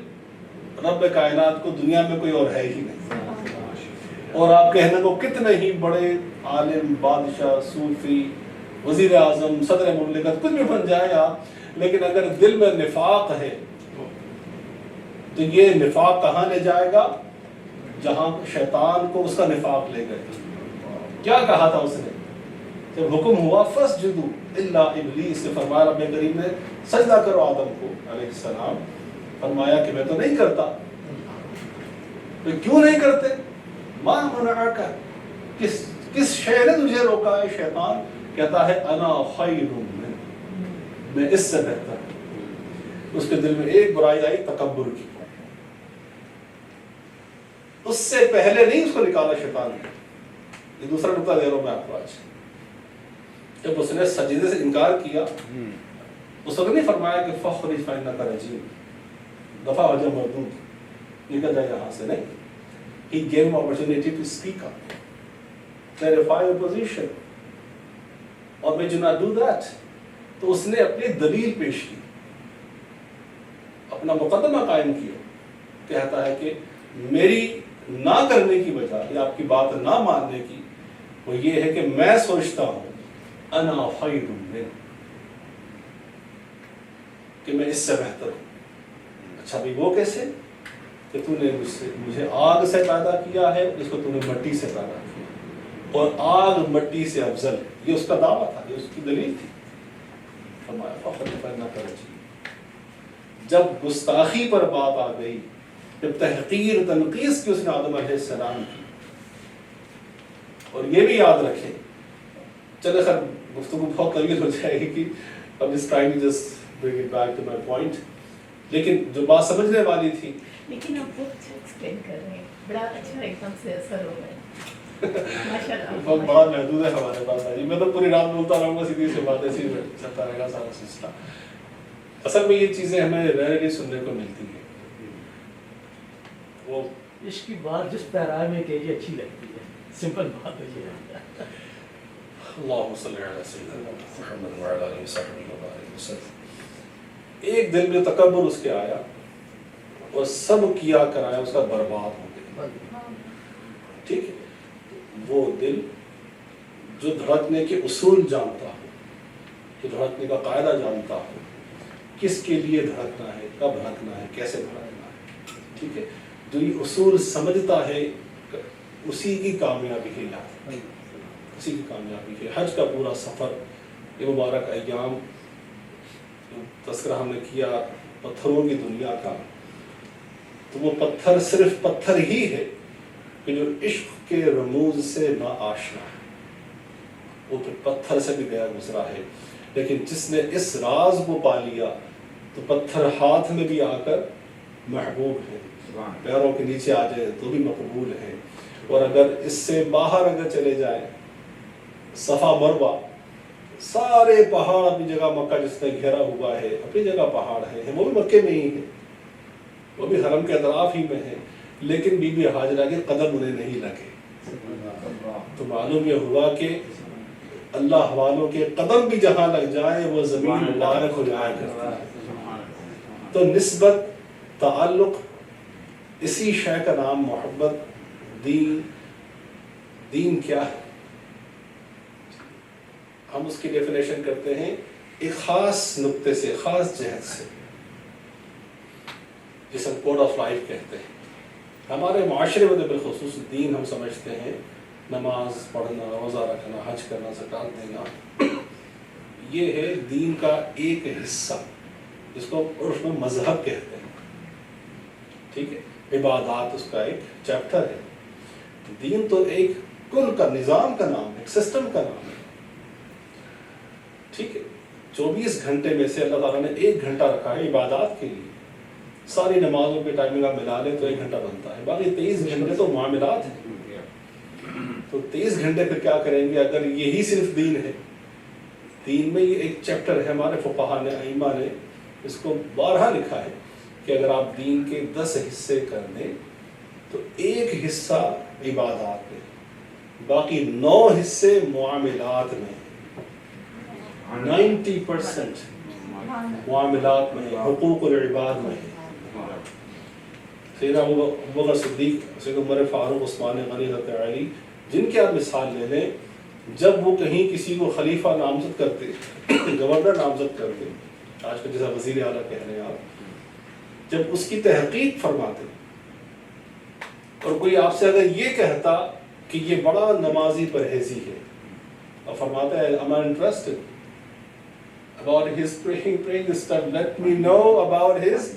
رب کائنات کو دنیا میں کوئی اور ہے ہی نہیں۔ اور آپ کہنے کو کتنے ہی بڑے عالم، بادشاہ، صوفی، وزیر اعظم، صدر مملکت، کچھ بھی بن جائیں آپ، لیکن اگر دل میں نفاق ہے تو یہ نفاق کہاں لے جائے گا؟ جہاں شیطان کو اس کا نفاق لے گئے۔ کیا کہا تھا اس نے جب حکم ہوا فسجدوا الا ابلیس، سے فرمایا رب کریم نے سجدہ کرو آدم کو علیہ السلام، فرمایا کہ میں تو نہیں کرتا۔ تو کیوں نہیں کرتے؟ ما منعک، کس شے نے تجھے روکا ہے؟ شیطان کہتا ہے انا خیر منہ، میں اس سے بہتر ہوں۔ اس کے دل میں ایک برائی آئی، تکبر کی، اس سے پہلے نہیں اس کو نکالا شیطان نے۔ یہ دوسرا نقطہ دے رہا ہوں میں آپ کو آج۔ جب اس نے سجدے سے انکار کیا اس وقت نہیں فرمایا کہ فخرج فانک رجیم، دفع ہو جا مردود، نکل جائے یہاں سے، نہیں۔ He gave him opportunity to speak up, clarify your position. اور when you not do that تو اس نے اپنی دلیل پیش کی، اپنا مقدمہ قائم کیا، کہتا ہے کہ میری نہ کرنے کی وجہ یا آپ کی بات نہ ماننے کی وہ یہ ہے کہ میں سوچتا ہوں انا خیر منہ، کہ میں اس سے بہتر ہوں۔ اچھا بھی وہ کیسے؟ کہ تو نے مجھے آگ سے پیدا کیا ہے، اس کو تو نے مٹی سے پیدا کیا، اور آگ مٹی سے افضل، یہ اس کا دعویٰ تھا، یہ اس کی دلیل تھی۔ فرمایا فخر کرنا چاہیے۔ جب گستاخی پر بات آ گئی، جب تحقیر تنقیص کی اس نے آدم علیہ السلام کی، اور یہ بھی یاد رکھیں، چلے خیر گفتگو بہت طویل ہو جائے گی، اب اس time just bring it back to my point, لیکن جو بات سمجھنے والی تھی، لیکن آپ بہت اچھا ایکسپلین کر رہے ہیں، بڑا اچھا ایک دم سے اثر ہو رہا ہے، ماشاءاللہ۔ وقت بڑا محدود ہے ہمارے پاس، میں تو پوری رات بولتا رہوں گا، سیدھی سی بات ایسی چلتا رہے گا سارا سلسلہ۔ اصل میں یہ چیزیں ہمیں ریئرلی سننے کو ملتی ہیں۔ وہ عشق کی بات جس پیرائے میں کہی اچھی لگتی ہے، سمپل بات ہے یہ۔ اللہم صلی علی سیدنا محمد وعلی آلہ وصحبہ وسلم۔ ایک دل میں تکبر اس کے آیا اور سب کیا کرایا اس کا برباد ہو گیا، ٹھیک ہے؟ وہ دل جو دھڑکنے کے اصول جانتا ہو، جو دھڑکنے کا قاعدہ جانتا ہو، کس کے لیے دھڑکنا ہے، کب دھڑکنا ہے، کیسے دھڑکنا ہے، ٹھیک ہے، جو یہ اصول سمجھتا ہے، اسی کی کامیابی ہے، اسی کی کامیابی ہے۔ حج کا پورا سفر، یہ مبارک ایام، تذکرہ ہم نے کیا پتھروں کی دنیا کا، تو وہ پتھر صرف پتھر ہی ہے کہ جو عشق کے رموز سے نا آشنا ہے، وہ پھر پتھر سے بھی گیا گزرا ہے، لیکن جس نے اس راز کو پا لیا تو پتھر ہاتھ میں بھی آ کر محبوب ہے، پیروں کے نیچے آ جائے تو بھی مقبول ہے، اور اگر اس سے باہر اگر چلے جائیں، صفا مروہ سارے پہاڑ اپنی جگہ، مکہ جس نے گھیرا ہوا ہے اپنی جگہ پہاڑ ہے، وہ بھی مکے میں ہی ہے، وہ بھی حرم کے اطراف ہی میں ہے، لیکن بی بی ہاجرہ کے قدم انہیں نہیں لگے، تو معلوم یہ ہوا کہ اللہ والوں کے قدم بھی جہاں لگ جائے وہ زمین مبارک ہو جایا کرتی ہے۔ تو نسبت، تعلق، اسی شے کا نام محبت، دین۔ دین کیا ہے؟ ہم اس کی ڈیفینیشن کرتے ہیں ایک خاص نقطے سے، خاص جہت سے، جسے ہم کوڈ آف لائف کہتے ہیں۔ ہمارے معاشرے میں بالخصوص دین ہم سمجھتے ہیں نماز پڑھنا، روزہ رکھنا، حج کرنا، زکوٰۃ دینا، یہ ہے دین کا ایک حصہ، جس کو عرف میں مذہب کہتے ہیں، ٹھیک ہے؟ عبادات اس کا ایک چیپٹر ہے۔ دین تو ایک کل کا نظام کا نام ہے، ایک سسٹم کا نام ہے، ٹھیک ہے؟ 24 گھنٹے میں سے اللہ تعالیٰ نے 1 گھنٹہ رکھا ہے عبادات کے لیے، ساری نمازوں کے ٹائمنگ آپ ملا لیں تو 1 گھنٹہ بنتا ہے، باقی 23 گھنٹے تو معاملات ہیں۔ تو 23 گھنٹے پھر کیا کریں گے اگر یہی صرف دین ہے؟ دین میں یہ ایک چیپٹر ہے، ہمارے فقہا نے، ائمہ نے اس کو بارہا لکھا ہے کہ اگر آپ دین کے 10 حصے کر دیں تو 1 حصہ عبادات میں، باقی 9 حصے معاملات میں، 90% معاملات میں، حقوق العباد میں۔ سیدنا ابوبکر صدیق، سیدنا عمر فاروق، عثمان غنی رضی اللہ علی، جن کی آپ مثال لے لیں، جب وہ کہیں کسی کو خلیفہ نامزد کرتے، گورنر نامزد کرتے، آج کا جیسا وزیر اعلیٰ کہہ رہے ہیں آپ، جب اس کی تحقیق فرماتے اور کوئی آپ سے اگر یہ کہتا کہ یہ بڑا نمازی پرہیزی ہے، اور فرماتا ہے I'm not interested about his praying this stuff, let me know about his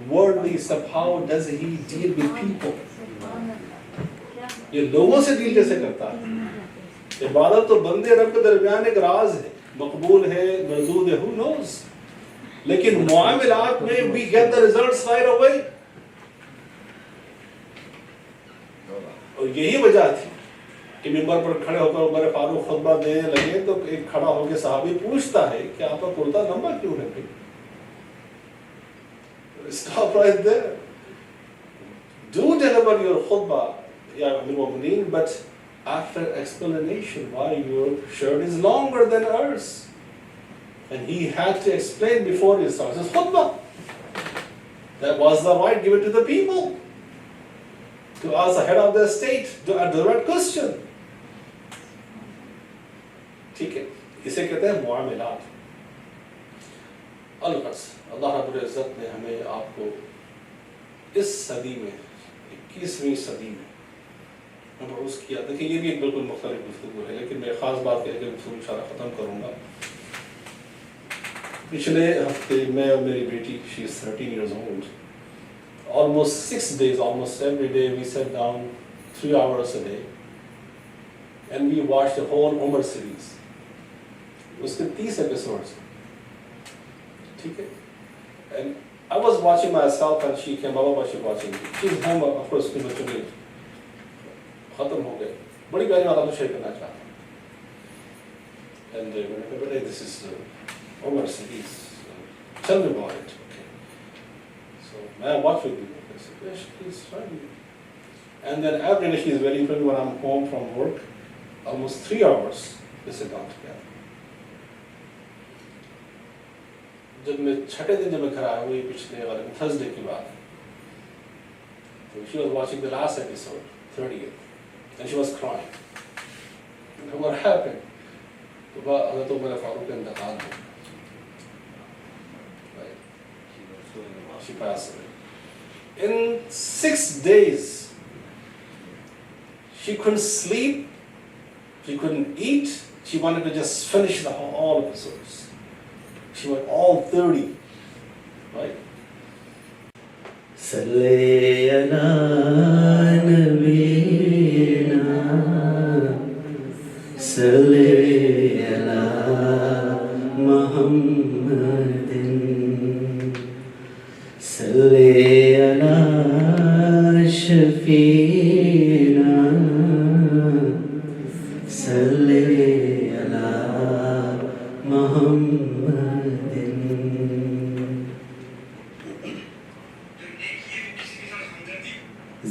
worldly stuff, how does he deal with people, یہ لوگوں سے ڈیل کیسے کرتا ہے؟ عبادت تو بندے رب کے درمیان ایک راز ہے، مقبول ہے، مردود ہے، who knows، لیکن معاملات میں we get the results right away۔ اور یہی وجہ تھی کہ ممبر پر کھڑے ہو کر عمر فاروق خطبہ دینے لگے تو ایک کھڑا ہو کے صحابی پوچھتا ہے کہ آپ کا کرتا لمبا کیوں ہے بھائی؟ Stop right there. Do deliver your khutbah, ya Amir al-Mu'mineen, but after explanation why your shirt is longer than ours. And he had to explain before he starts his khutbah. That was the right given to the people. To ask the head of the state to ask the right question. ٹھیک ہے، اسے کہتے ہیں معاملات. الغرض اللہ رب العزت نے ہمیں آپ کو اس صدی میں 21ویں صدی میں مبعوث کیا. دیکھیں یہ بھی ایک بالکل مختلف گفتگو ہے، لیکن میں خاص بات کہہ کے گفتگو انشاءاللہ ختم کروں گا. پچھلے ہفتے میں اور میری بیٹی she is 13 years old. Almost 6 days, almost every day we sat down 3 hours a day and we watched the whole Umar series. اس کے 30 episodes. ٹھیک ہے. And I was watching myself and she came over, but she was watching. She's home, of course, کے بچوں کے ختم ہو گئے. بڑی پیاری بات آپ کو شیئر کرنا چاہتا ہوں. And when I said, this is Umar series. Tell me about it. So may I watch with you? I said, yes, please try me. And then every day she is very friendly when I'm home from work. Almost 3 hours we sit down together. جب میں چھٹے دن جب میں گھر آیا ہوئی پچھلے والے تھرسڈے کی بات ہے، تو she was watching the last episode, 30th, and she was crying. And what happened? تو حضرت عمر فاروق کا انتقال ہو گیا. She passed away. In 6 days, she couldn't sleep, she couldn't eat, she wanted to just finish the all episodes. She went all 30, right? Salli ala nabina, salli ala Muhammadin, salli ala Shafiina, salli ala Muhammadin.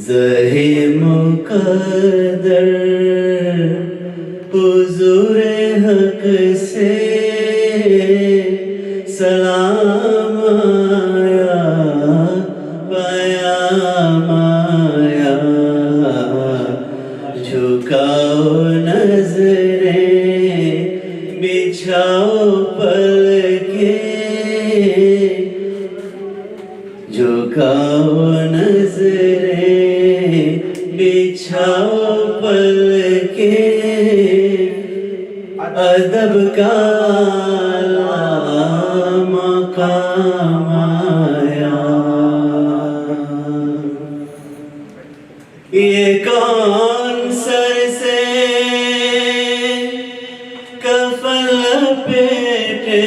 زہی مقدر حضور حق سے سلام آیا، پیام آیا، جھکاؤ نظریں بچھاؤ پلکیں، جھکاؤ نظریں بچھاؤ پلکیں، ادب کا اعلیٰ مقام آیا. یہ کون سر سے کفن لپیٹے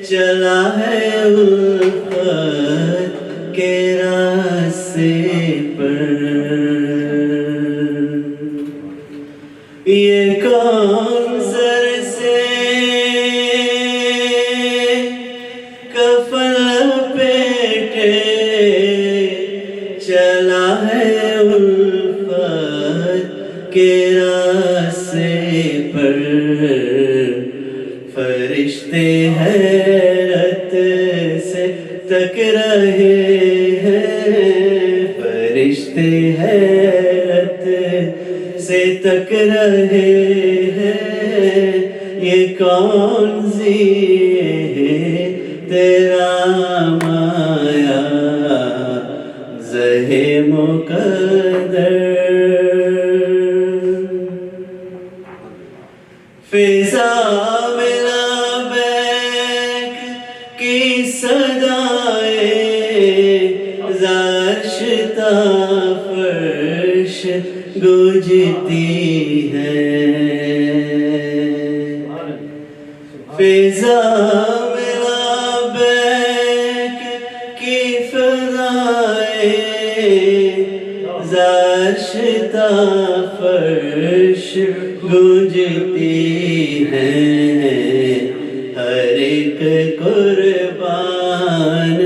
چلا ہے الفت کے راستے پر؟ یہ کون سر سے کفن لپیٹے چلا ہے الفت کے راستے پر؟ فرشتے حیرت سے تک رہے ہیں، فرشتے حیرت سے تک رہے ہیں، یہ کون سی ہے تیرا مایا زہ مقدر؟ فضا میں لبیک کی صدائیں زارش تا فرش گونجتی ہیں. فضا میں لبیک کی فضائیں زارش تا فرش گونجتی ہیں. ہر ایک قربان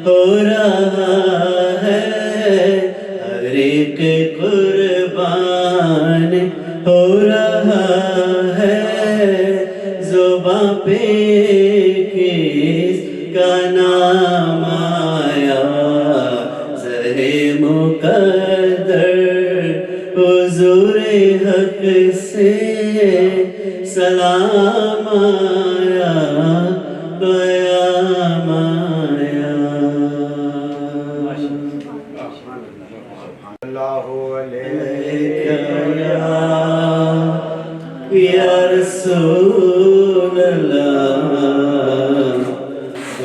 ہو رہا ہے، ہر ایک قربان ہو رہا ہے. زباں پہ کس کا نام سلام آیا قیام آیا اللہ یا رسول اللہ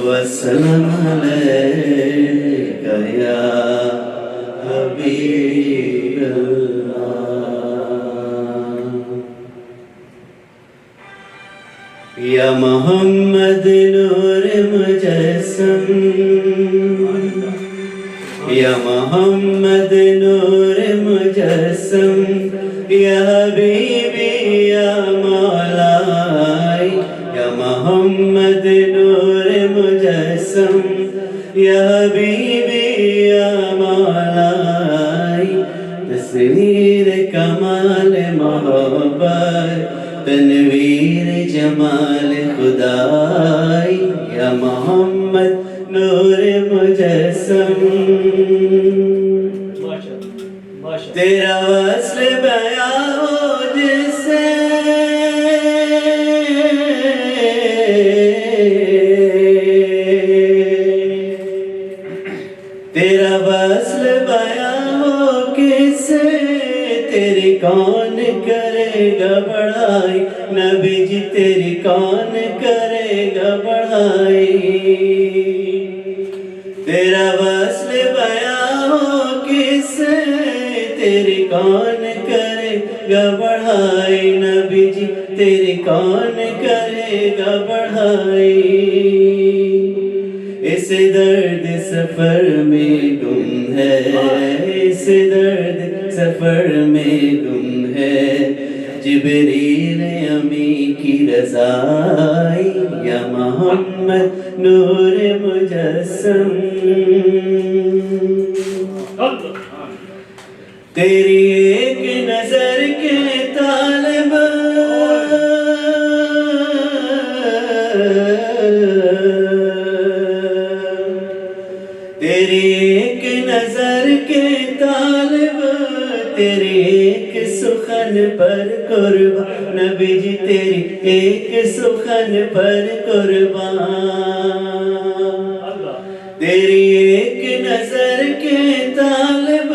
وسلم علیک یا حبیب اللہ یا محمد نور مجسم یا محمد نور مجسم یا حبیبی یا مولائی یا محمد نور مجسم یا حبیبی یا مولائی تصویر کمال محبت تنویر جمال خدائی یا محمد نور مجسم تیرا وصل بیاں ہو جس سے تیرا وصل بیاں ہو کس سے تیری کون کرے گا بڑھائی نبی جی تیری کون کرے گا بڑھائی تیرا وصل بیاں ہو کس سے تیری کون کرے گا بڑھائی نبی جی تیری کون کرے گا بڑھائی اس درد سفر میں گم ہے اس درد سفر میں گم ہے جبریل امی کی رضائی یا محمد نور مجسم تیری ایک نظر کے طالب تیری ایک نظر کے طالب تیری ایک سخن پر قربان نبی جی تیری ایک سخن پر قربان تیری ایک نظر کے طالب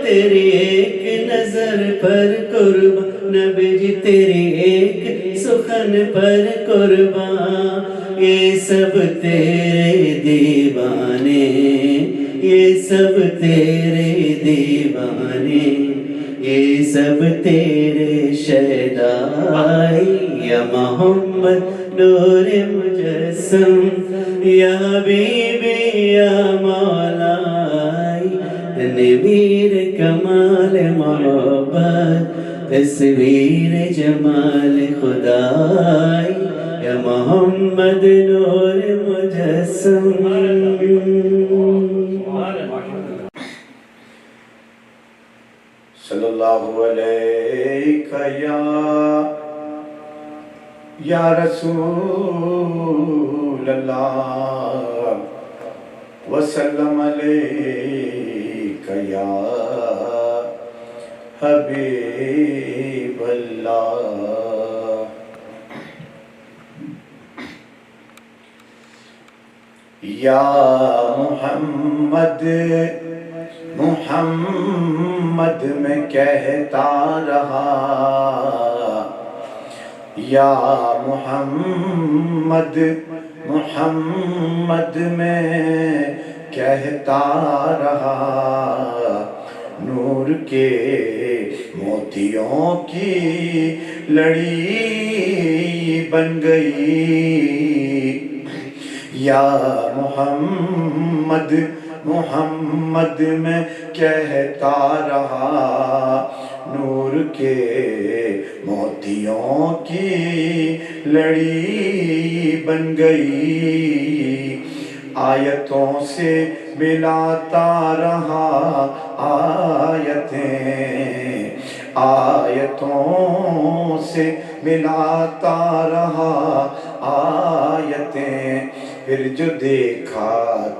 تیری ایک نظر پر قربان نبی جی تیری ایک سخن پر قربان یہ سب تیرے دیوانے یہ سب تیرے دیوانے یہ سب تیرے شیدائی یا محمد نور مجسم یا حبیبی یا مولائی تنویر کمال محبت تصویر جمال خدائی یا محمد نور مجسم صلی اللہ علیہ یا رسول اللہ وسلم علیک یا حبیب اللہ یا محمد محمد میں کہتا رہا یا محمد محمد میں کہتا رہا نور کے موتیوں کی لڑی بن گئی یا محمد محمد میں کہتا رہا نور کے موتیوں کی لڑی بن گئی آیتوں سے ملاتا رہا آیتوں سے ملاتا رہا آیتیں پھر جو دیکھا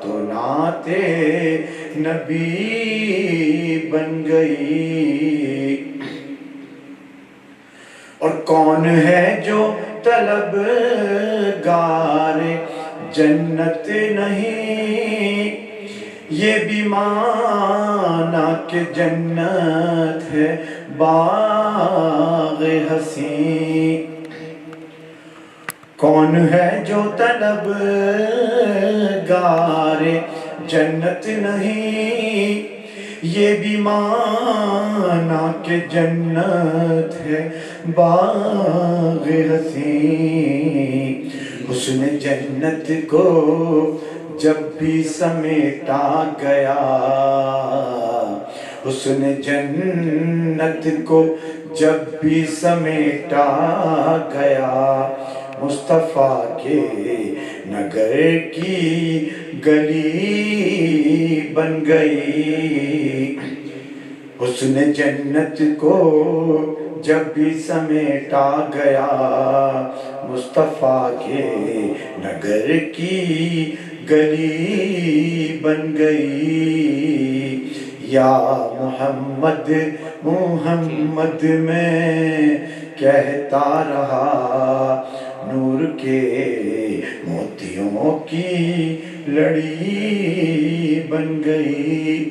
تو نعتِ نبی بن گئی اور کون ہے جو طلبگار جنت نہیں، یہ بھی مانا کہ جنت ہے باغ حسین۔ کون ہے جو طلبگار جنت نہیں، یہ بھی مانا کہ جنت ہے باغ حسین۔ حسن جنت کو جب بھی سمیٹا گیا، حسن جنت کو جب بھی سمیٹا گیا، مصطفیٰ کے نگر کی گلی بن گئی۔ حسن جنت کو جب بھی سمیٹا گیا، مصطفیٰ کے نگر کی گلی بن گئی۔ یا محمد محمد میں کہتا رہا، نور کے موتیوں کی لڑی بن گئی۔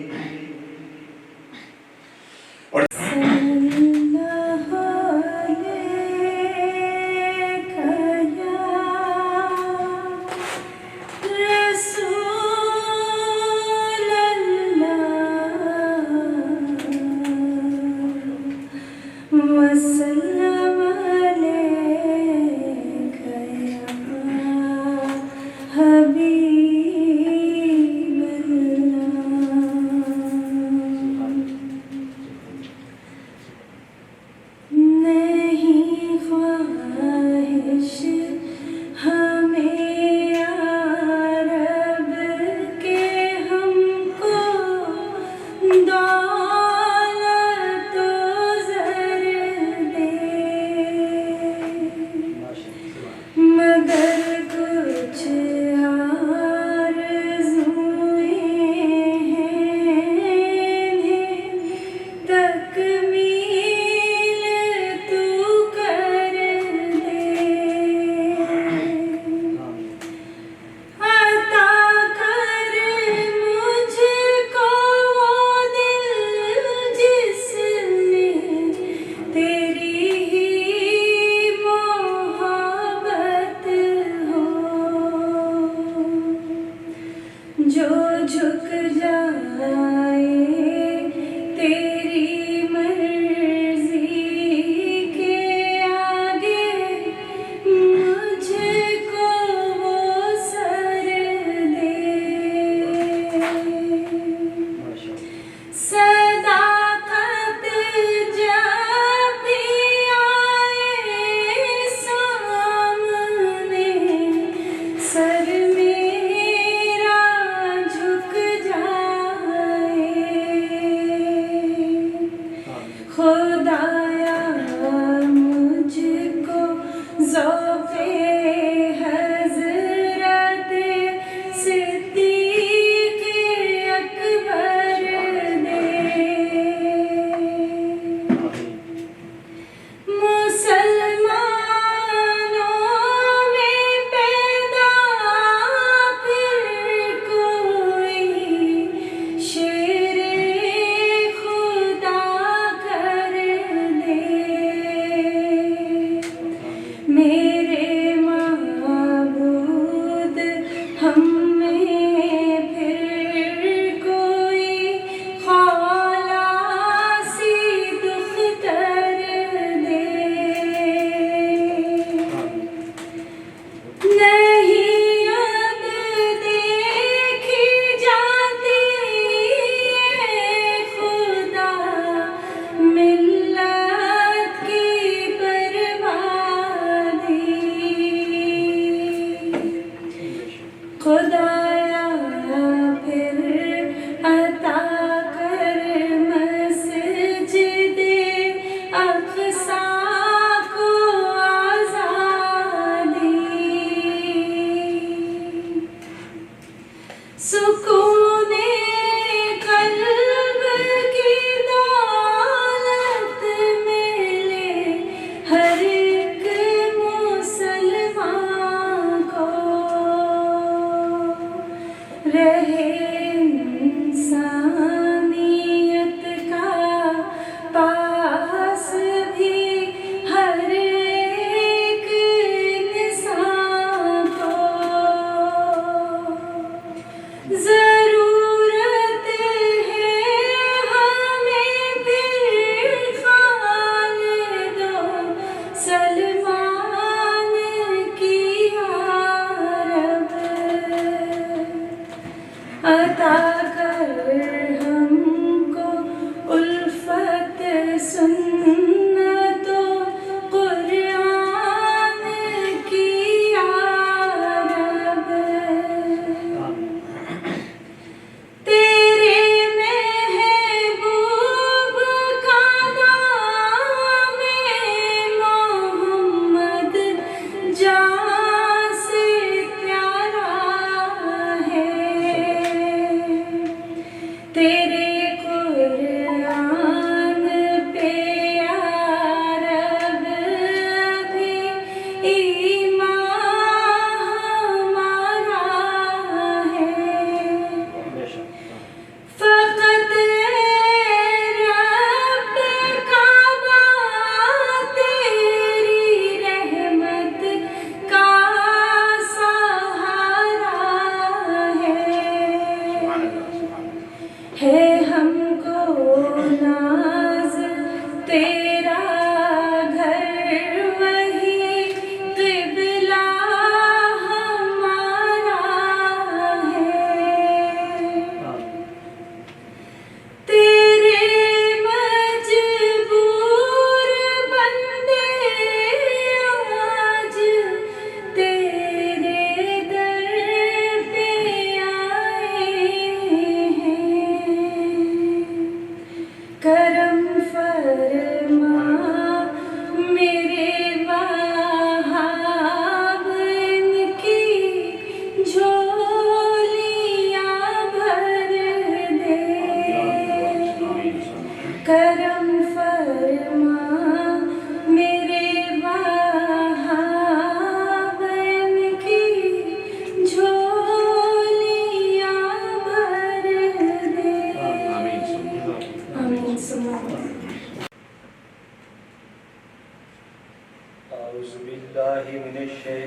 میرے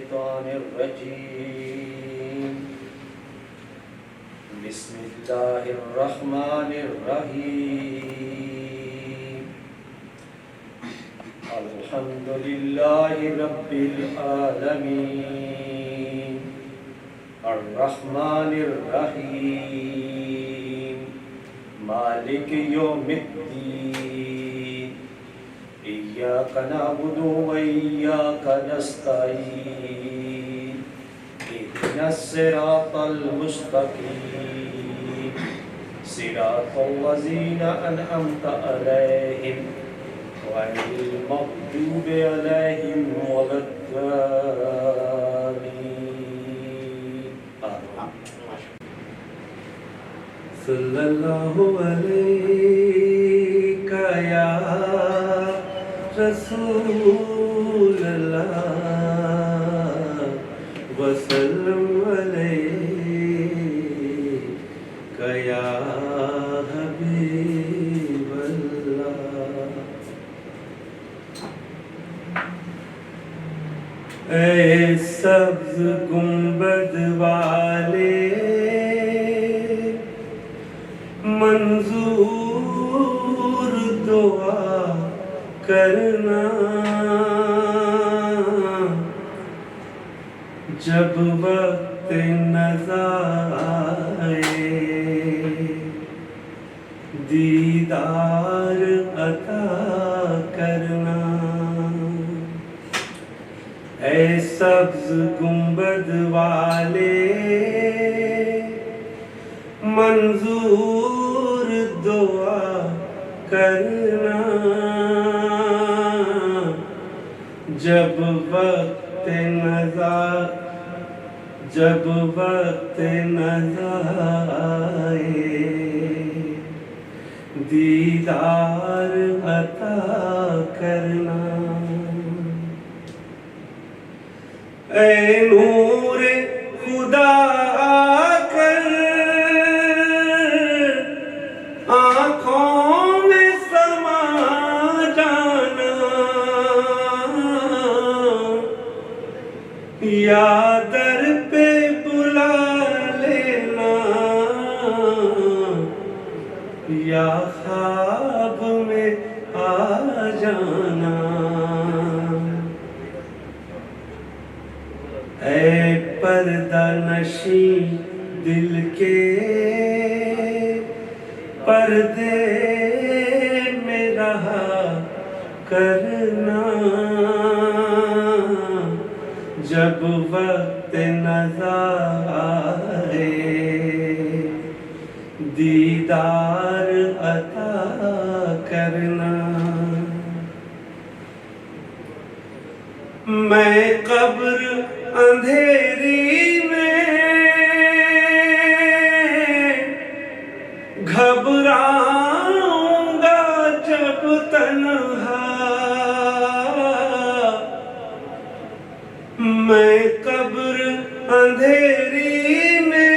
الشيطان الرجيم بسم الله الرحمن الرحيم الحمد لله رب العالمين الرحمن الرحيم مالك يوم الدين إياك نعبد وإياك نستعين اهدنا الصراط المستقيم صراط الذين أنعمت عليهم غير المغضوب عليهم ولا الضالين صلی اللہ علیک یا رسول اللہ وسلم علیک یا حبیب اللہ اے سبز گنبد والے منظور دعا کرنا جب وقت نظر آئے دیدار عطا کرنا اے سبز گنبد والے منظور دعا کرنا جب وقت نظر آئے دیدار عطا کرنا اے نور خدا کر آنکھوں میں سما جانا یا در پہ بلا لینا یا خواب میں آ جانا اے پردہ نشیں دل کے پردے میں رہا کرنا جب وقت نظر آئے دیدار عطا کرنا میں قبر اندھیری میں گھبراؤں گا جب تنہا میں قبر اندھیری میں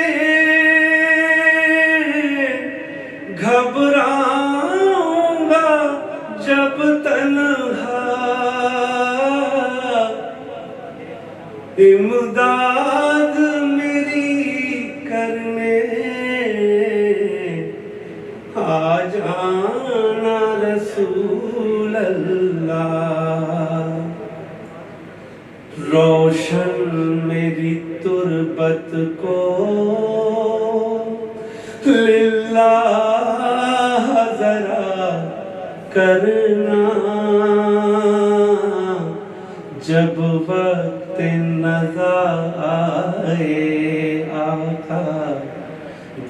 گھبراؤں گا جب تنہا امداد میری کرنے آ جانا رسول اللہ روشن میری تربت کو للہ ذرا کرنا جب وقت نظر آئے آقا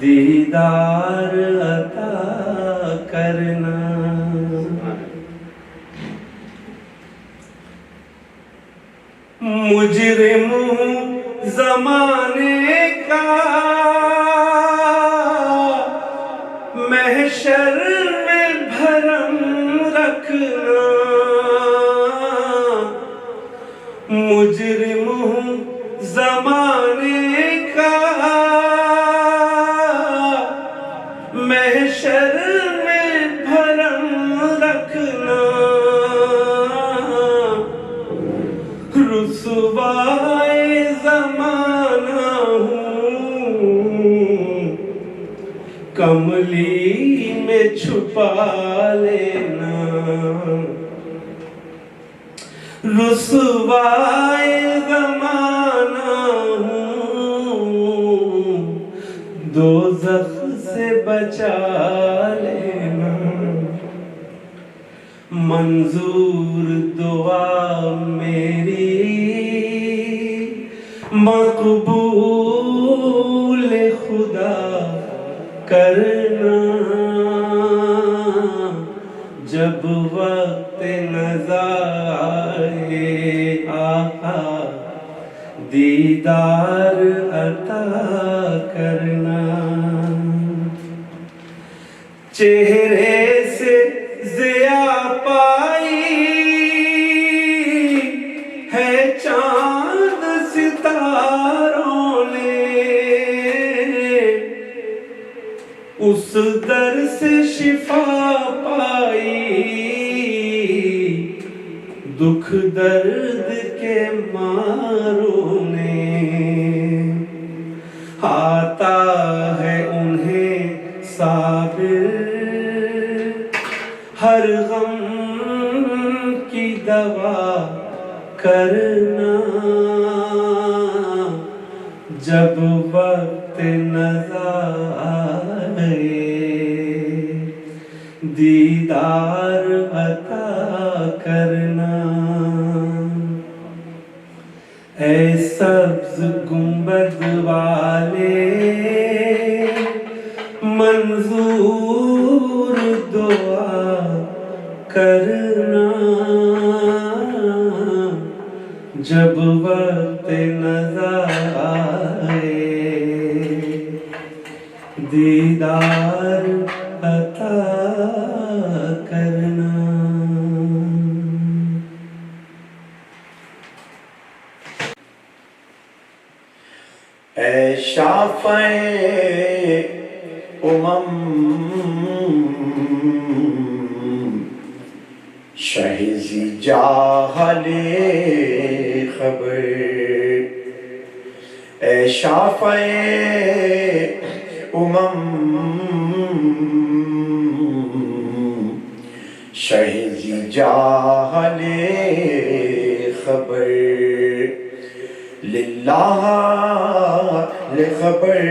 دیدار عطا کرنا مجرم زمانے کا محشر میں بھرم رکھنا مجرم زمانے کا محشر میں بھرم رکھنا رسوائی زمانہ ہوں، کملی میں چھپا لینا، رسوائے زمانہ ہوں، دوزخ سے بچا لینا، منظور دعا میری مقبول خدا کرنا، جب وقت نظر آئے آقا دیدار عطا کرنا، چہرے سے ضیا پائی ہے چاند ستاروں نے، اس در سے شفا پائی دکھ درد کے ماروں نے، آتا ہے انہیں صابر ہر غم کی دوا کرنا، جب وقت نظر آئے دیدار عطا کرنا، اے سبز گنبد والے منظور دعا کرنا، جب وقت نظر آئے دیدار عطا کرنا۔ اے شافع شہزی جاہل خبر، اے شافع شہزی جاہل خبر، للہ لخبر،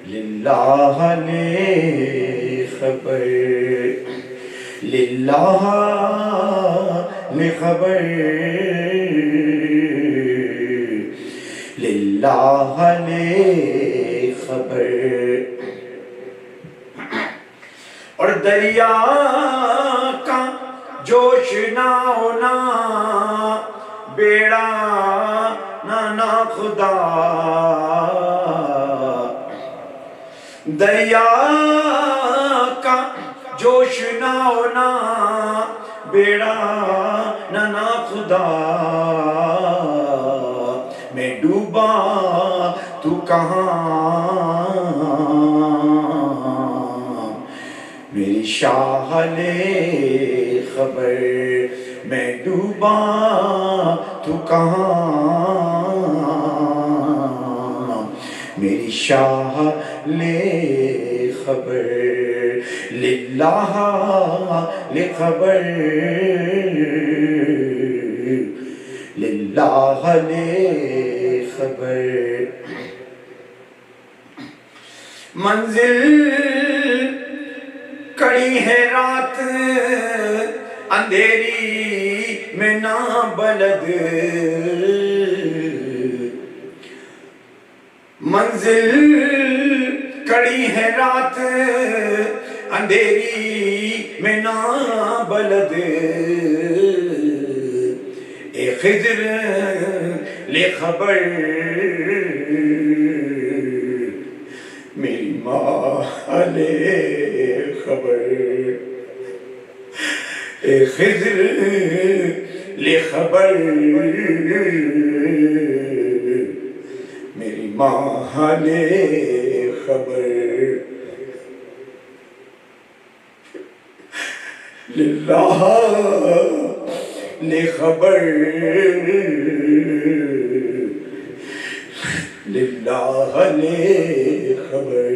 للہ لخبر، للہ لخبر، للہ لخبر، اور دریا کا جوش نہ ہونا، بیڑا نہ خدا، دریا کا جوش نہ ہونا، بیڑا نہ خدا، میں ڈوبا تو کہاں، میری شاہل خبر، میں ڈوبا تو کہاں، میری شاہل خبر، للہ لخبر، للہ لخبر، منزل کڑی ہے رات اندھیری میں نا بلد، منزل کڑی ہے رات اندھیری میں نا بلد، اے خضر لے خبر، میری ماں لے خبر، اے خضر لے خبر، میری ماں لے خبر، للہ لخبر للہ لخبر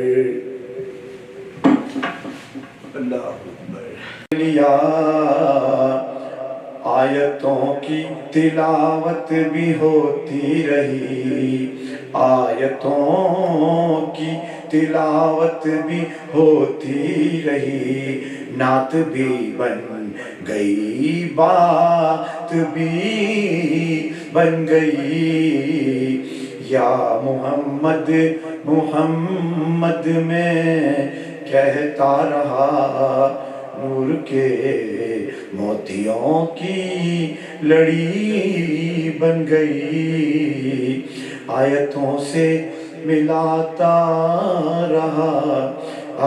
اللہ اکبر لیا آیتوں کی تلاوت بھی ہوتی رہی آیتوں کی تلاوت بھی ہوتی رہی نعت بھی بن گئی بات بھی بن گئی یا محمد محمد میں کہتا رہا نور کے موتیوں کی لڑی بن گئی آیتوں سے ملاتا رہا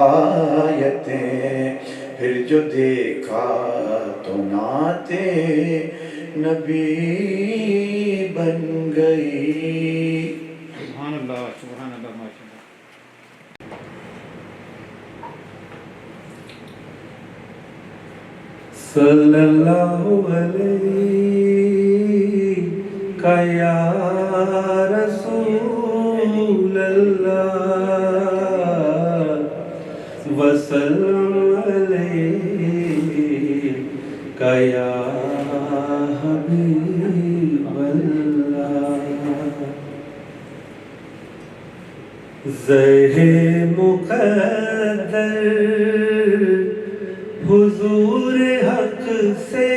آیتیں پھر جو دیکھا تو نعتِ نبی بن گئی سبحان اللہ ماشاء اللہ صلی اللہ علیہ یا رسول اللہ وسلم علیہ یا حبیب اللہ زہ مقدر حضور حق سے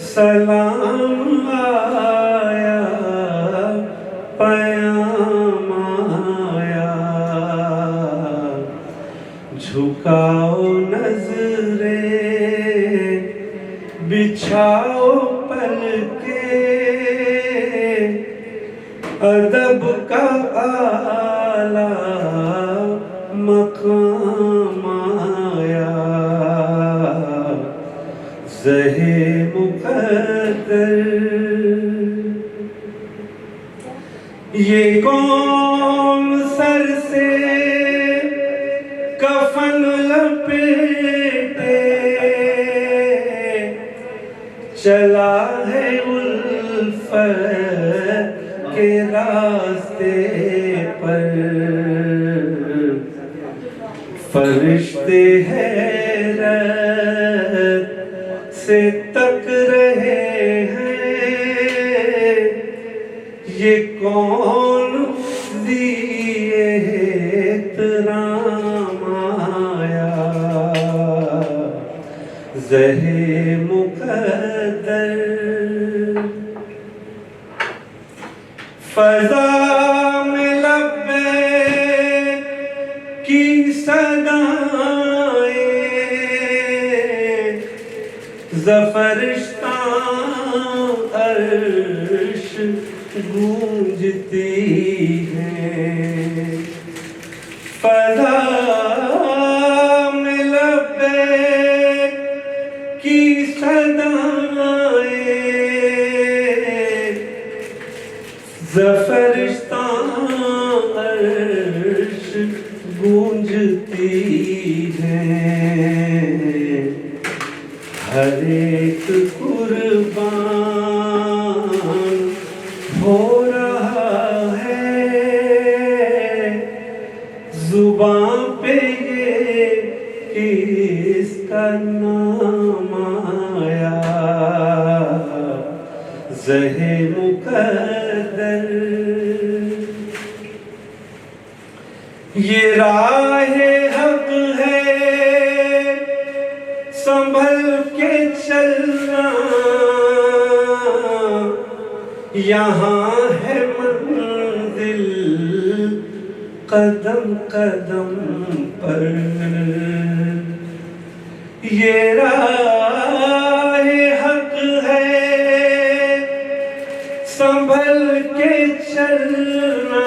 سلام آیا پیام آیا جھکاؤ نظریں بچھاؤ پلکیں ادب کا اعلیٰ مقام آیا زہ مقدر یہ کون سر سے کفن لپیٹے چلا ہے الفت کے راستے پر فرشتے حیرت سے تک رہے ہیں یہ کون ذی احترام آیا زہ مقدر فضا میں لبیک کی صدائیں زفرشتاں عرش گونجتی ہیں فضا میں لبیک کی صدائیں زفرشتاں عرش گونجتی ہیں ہر ایک قربان ہو رہا ہے زباں پہ یہ کس کا نام آیا زہ مقدر یہ راہ حق ہے سنبھل کے چلنا یہاں ہے منزل قدم قدم پر یہ راہ حق ہے سنبھل کے چلنا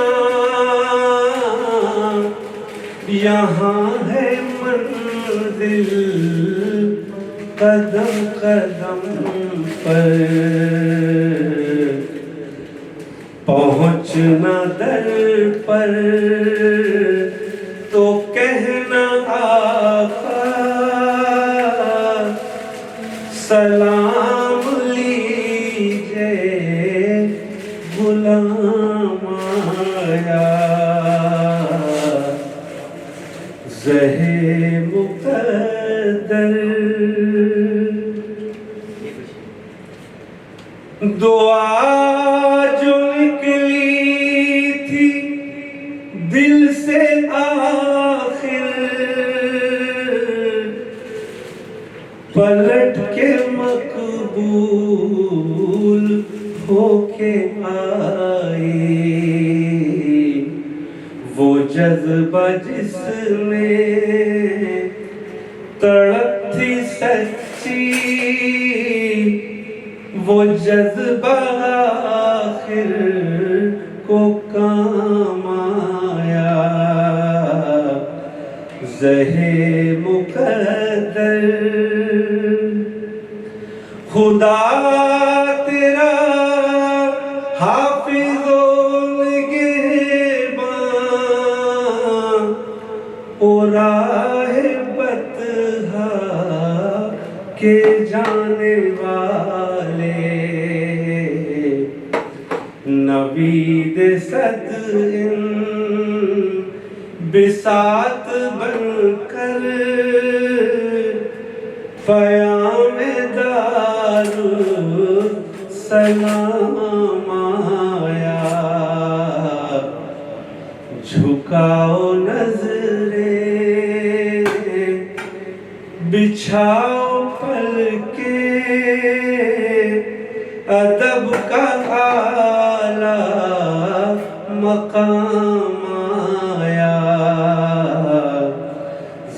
یہاں ہے منزل قدم قدم پر پہنچنا در پر تو کہنا آقا دعا جو نکلی تھی دل سے آخر پلٹ کے مقبول ہو کے آئی، وہ جذبہ جس میں تڑپ تھی سچی، وہ جذبہ آخر کو کام آیا، زہے مقدر خدا تیرا حافظ و نگہباں، او راہ بطحا کے جانے والے، نوید صد ان بساط بن کر پیام دار سلام آیا، جھکاؤ نظریں بچھاؤ پلکیں، ادب کا اعلیٰ مقام آیا،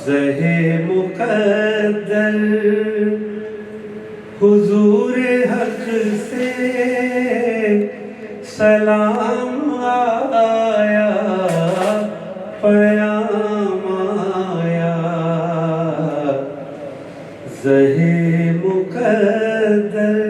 زہے مقدر حضور حق سے سلام آیا، پیام آیا، زہے مقدر